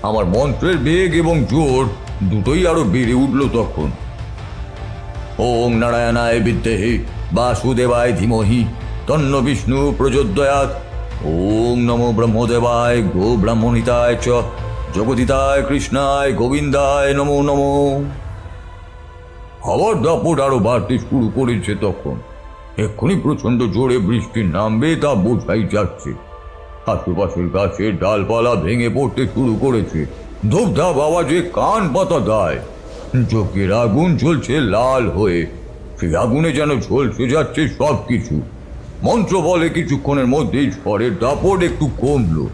আমার মন্ত্রের বেগ এবং জোর দুটোই আরো বেড়ে উঠল তখন।
ওং নারায়ণায় বিদ্মহে বাসুদেবায় ধীমহি তন্ন বিষ্ণু প্রচোদয়াৎ। ওং নমো ব্রহ্মদেবায় গো ব্রাহ্মণিতায় চ জগদিতায় কৃষ্ণায় গোবিন্দায় নমো নমো।
হাওয়ার দাপট আরো বাড়তে শুরু করেছে তখন। এক্ষুনি প্রচন্ড জোরে বৃষ্টি নামবে তা বোঝাই যাচ্ছে। আশেপাশের গাছের ডালপালা ভেঙে পড়তে শুরু করেছে। ধূপধাপ আওয়াজে কান পাতা দেয়। চোখের আগুন জ্বলছে লাল হয়ে। সেই আগুনে যেন ঝলসে যাচ্ছে সব কিছু। মন্ত্র বলে কিছুক্ষণের মধ্যেই ঝড়ের দাপট একটু কমলো।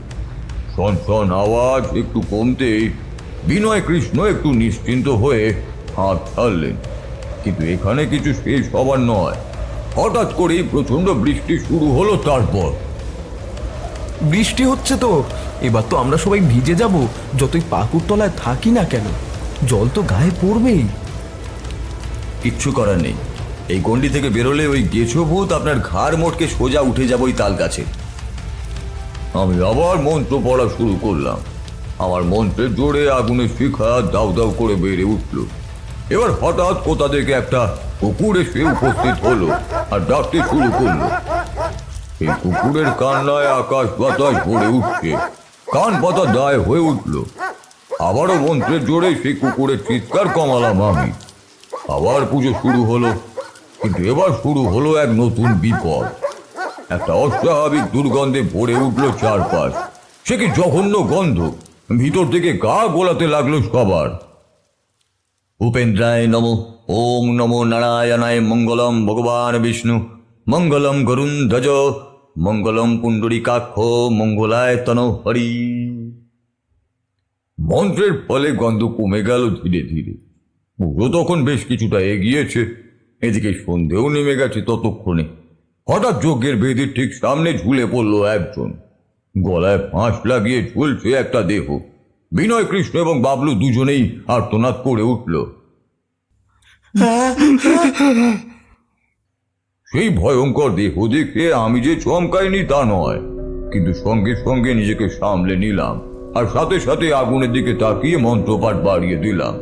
সনসন আওয়াজ একটু কমতেই বিনয় কৃষ্ণ একটু নিশ্চিন্ত হয়ে হাত ছাড়লেন। কিন্তু এখানে কিছু শেষ হবার নয়। হঠাৎ করেই প্রচন্ড বৃষ্টি শুরু হলো। তারপর
বৃষ্টি হচ্ছে তো, এবার তো আমরা সবাই ভিজে যাব, যতই পাকুড়তলায় থাকি না কেন। জল তো গায়ে পড়বেই।
কিচ্ছু করার নেই। এই গন্ডি থেকে বেরোলে ওই গেছো ভূত আপনার ঘাড় মোটকে সোজা উঠে যাবে ওই তাল গাছে।
আমি আবার মন্ত্র পড়া শুরু করলাম। আমার মন্ত্রের জোরে আগুনের শিখা দাউ দাউ করে বেড়ে উঠল। এবার হঠাৎ কোথা থেকে একটা কুকুর এসে উপস্থিত হলো আর ডাকতে শুরু করলো। এই কুকুরের কান্নায় আকাশ বাতাস ভরে উঠছে। কান পাতা দায় হয়ে উঠল। আবারও মন্ত্রের জোরে সেই কুকুরের চিৎকার কমালাম আমি। আবার পুজো শুরু হলো। কিন্তু এবার শুরু হলো এক নতুন বিপদ। একটা অস্বাভাবিক দুর্গন্ধে ভরে উঠল চারপাশ। সে কি জঘন্য গন্ধ! ভিতর থেকে গা গোলাতে লাগলো সবার।
উপেন্দ্রায় নমো। ওং নমো নারায়ণায় মঙ্গলম ভগবান বিষ্ণু মঙ্গলম গরুন্ধজ মঙ্গলম পুণ্ডরীকাক্ষ মঙ্গলায় তনো হরি।
মন্ত্রের ফলে গন্ধ কমে গেল ধীরে ধীরে। পুজো তখন বেশ কিছুটা এগিয়েছে। এদিকে সন্ধেও নেমে গেছে ততক্ষণে। হঠাৎ যজ্ঞের বেদির ঠিক সামনে ঝুলে পড়ল একজন। গলায় ফাঁস লাগিয়ে ঝুলছে একটা দেহ। বিনয় কৃষ্ণ এবং বাবলু দুজনেই আর্তনাদ করে উঠল। সেই ভয়ঙ্কর দেহ দেখে আমি যে চমকাইনি তা নয়, কিন্তু সঙ্গে সঙ্গে নিজেকে সামলে নিলাম আর সাথে সাথে আগুনের দিকে তাকিয়ে মন্ত্রপাঠ বাড়িয়ে দিলাম।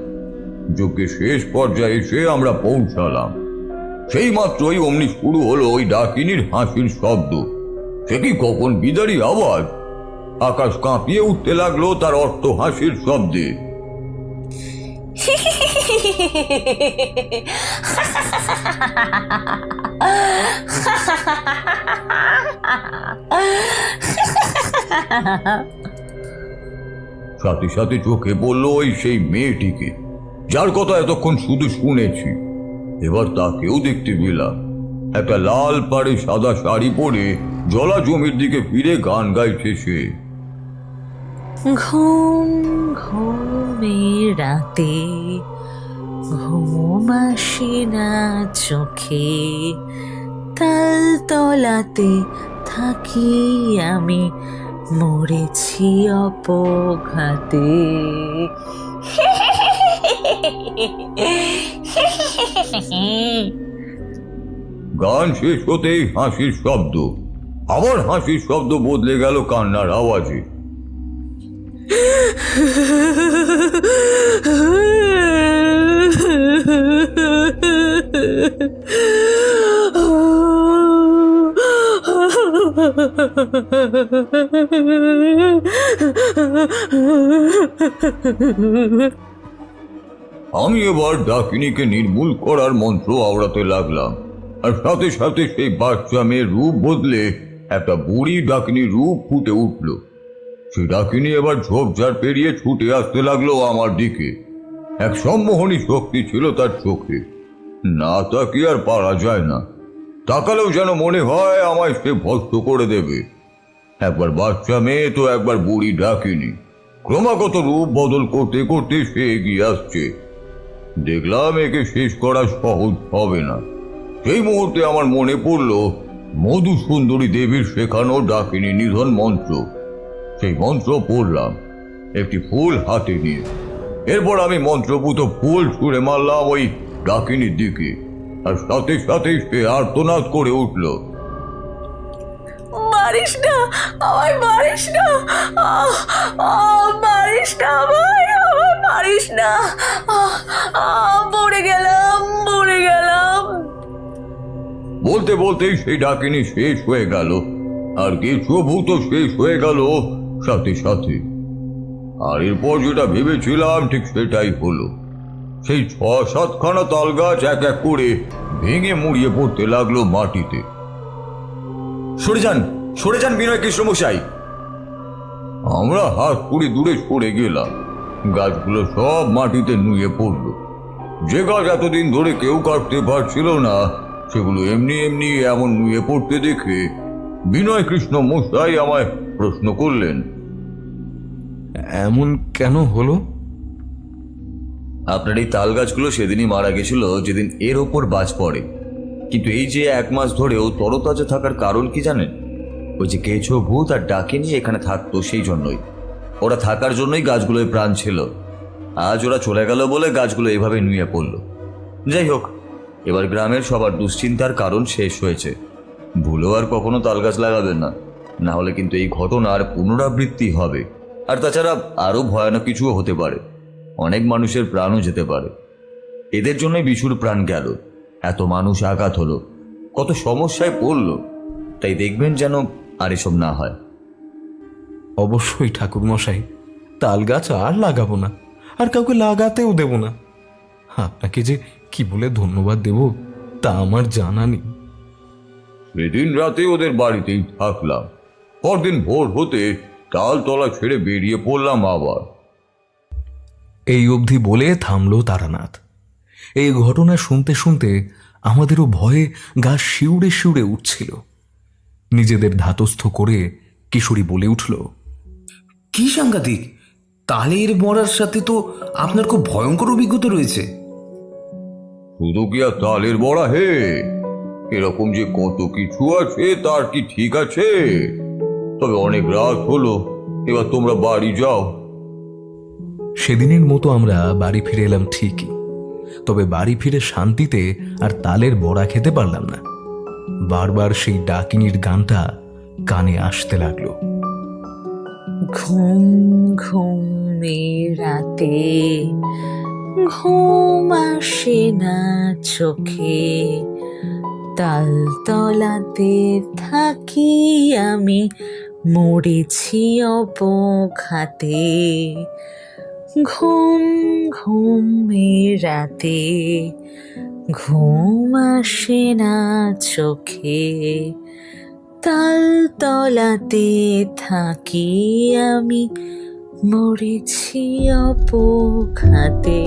যজ্ঞের শেষ পর্যায়ে এসে আমরা পৌঁছালাম। সেই মাত্রই অমনি শুরু হলো ওই ডাকিনীর হাসির শব্দ। সে কি কখন বিদারী আওয়াজ! আকাশ কাঁপিয়ে উঠতে লাগলো তার অর্থ হাসির শব্দে। সাথে সাথে চোখে পড়লো ওই সেই মেয়েটিকে, যার কথা এতক্ষণ শুধু শুনেছি। এবার তাকেও দেখতে পেলাম। একটা লাল পাড়ে সাদা শাড়ি পরে জলা জমির দিকে ফিরে গান গাইছে সে।
ঘুম ঘুমের রাতে ঘুম আসে না চোখে, তাল তলাতে থাকি আমি মরেছি অপঘাতে।
গান শেষ হতেই হাসির শব্দ। আবার হাসির শব্দ বদলে গেল কান্নার আওয়াজে। আমি এবার ডাকিনীকে নির্মূল করার মন্ত্র আওড়াতে লাগলাম, আর সাথে সাথে সেই বাচ্চা মেয়ের রূপ বদলে একটা বুড়ি ডাকিনীর রূপ ফুটে উঠল। সেই ডাকিনী এবার ঝোপঝাড় পেরিয়ে ছুটে আসতে লাগলো আমার দিকে। এক সম্মোহনী শক্তি ছিল তার চোখে। না তাকিয়ে আর পারা যায় না। তাকালেও যেন মনে হয় আমায় সে ভস্ম করে দেবে। একবার বাচ্চা মেয়ে তো একবার বুড়ি ডাকিনী, ক্রমাগত রূপ বদল করতে করতে সে এগিয়ে আসছে। দেখলাম একে শেষ করা সহজ হবে না। সেই মুহূর্তে আমার মনে পড়ল মধুসুন্দরী দেবীর শেখানো ডাকিনী নিধন মন্ত্র। সেই মন্ত্র পড়লাম একটি ফুল হাতে নিয়ে। এরপর আমি মন্ত্রপুত ফুল ছুঁড়ে মারলাম ওই ডাকিনীর দিকে, আর সাথে সাথে সে আর্তনাদ করে উঠল।
মারিস না আমায়, মারিস না, মারিস না আমায়, আমায় মারিস না, মরে গেলাম, মরে গেলাম।
বলতে বলতেই সেই ডাকিনী শেষ হয়ে গেল, আর কিছু ভূত শেষ হয়ে গেল সাথে সাথে। আর এরপর যেটা ভেবেছিলাম ঠিক সেটাই হলো। সেই 6-7খানা তাল গাছ এক এক করে ভেঙে মুড়িয়ে পড়তে লাগলো মাটিতে।
সরে যান বিনয় কৃষ্ণ মশাই।
আমরা হাত পুড়ে দূরে সরে গেলাম। গাছগুলো সব মাটিতে নুয়ে পড়ল। যে গাছ এতদিন ধরে কেউ কাটতে পারছিল না, সেগুলো এমনি এমনি এমন নুয়ে পড়তে দেখে বিনয় কৃষ্ণ মশাই আমায় প্রশ্ন করলেন,
এমন কেন হলো?
আপনার এই তাল গাছগুলো সেদিনই মারা গেছিল যেদিন এর ওপর বাজ পড়ে, কিন্তু এই যে 1 মাস ধরেও তরতাজা থাকার কারণ কি জানেন? ওই যে কেঁচো ভূত আর ডাকিনী এখানে থাকতো, সেই জন্যই। ওরা থাকার জন্যই গাছগুলোয় প্রাণ ছিল। আজ ওরা চলে গেল বলে গাছগুলো এভাবে নুয়ে পড়ল। যাই হোক, এবার গ্রামের সবার দুশ্চিন্তার কারণ শেষ হয়েছে। ভুলেও আর কখনো তাল গাছ লাগাবেন না, না হলে কিন্তু এই ঘটনার পুনরাবৃত্তি হবে। আর তাছাড়া আরও ভয়ানক কিছুও হতে পারে, অনেক মানুষের প্রাণও যেতে পারে। এদের জন্যই বিশুর প্রাণ গেল, এত মানুষ আঘাত হলো, কত সমস্যায় পড়ল। তাই দেখবেন যেন আর এসব না হয়।
অবশ্যই ঠাকুর মশাই, তাল গাছ আর লাগাবো না, আর কাউকে লাগাতেও দেব না। আপনাকে যে কি বলে ধন্যবাদ দেব তা আমার জানা নেই।
সেদিন রাতে ওদের বাড়িতেই থাকলাম। পরদিন ভোর হতে তালতলা ছেড়ে বেরিয়ে পড়লাম আবার।
এই অবধি বলে থামলো তারানাথ। এই ঘটনা শুনতে শুনতে আমাদেরও ভয়ে গা শিউড়ে শিউড়ে উঠছিল। নিজেদের ধাতস্থ করে কিশোরী বলে উঠল,
কি সাংঘাতিক! তালের বড়ার সাথে তো আপনার খুব ভয়ঙ্কর অভিজ্ঞতা রয়েছে।
শুধু কি আর তালের বড়া হে, এরকম যে কত কিছু আছে তার কি ঠিক আছে? তবে অনেক রাত হলো, এবার তোমরা বাড়ি যাও।
সেদিনের মতো আমরা বাড়ি ফিরে এলাম ঠিকই, তবে বাড়ি ফিরে শান্তিতে আর তালের বড়া খেতে পারলাম না। বারবার সেই ডাকিনীর গানটা কানে আসতে লাগলো।
ঘুম ঘুম রাতে ঘুম আসে না চোখে, তালতলাতে থাকি আমি মরেছি অপঘাতে। ঘুম ঘুম রাতে ঘুম আসে না চোখে, তালতলাতে থাকি আমি মরেছি অপঘাতে।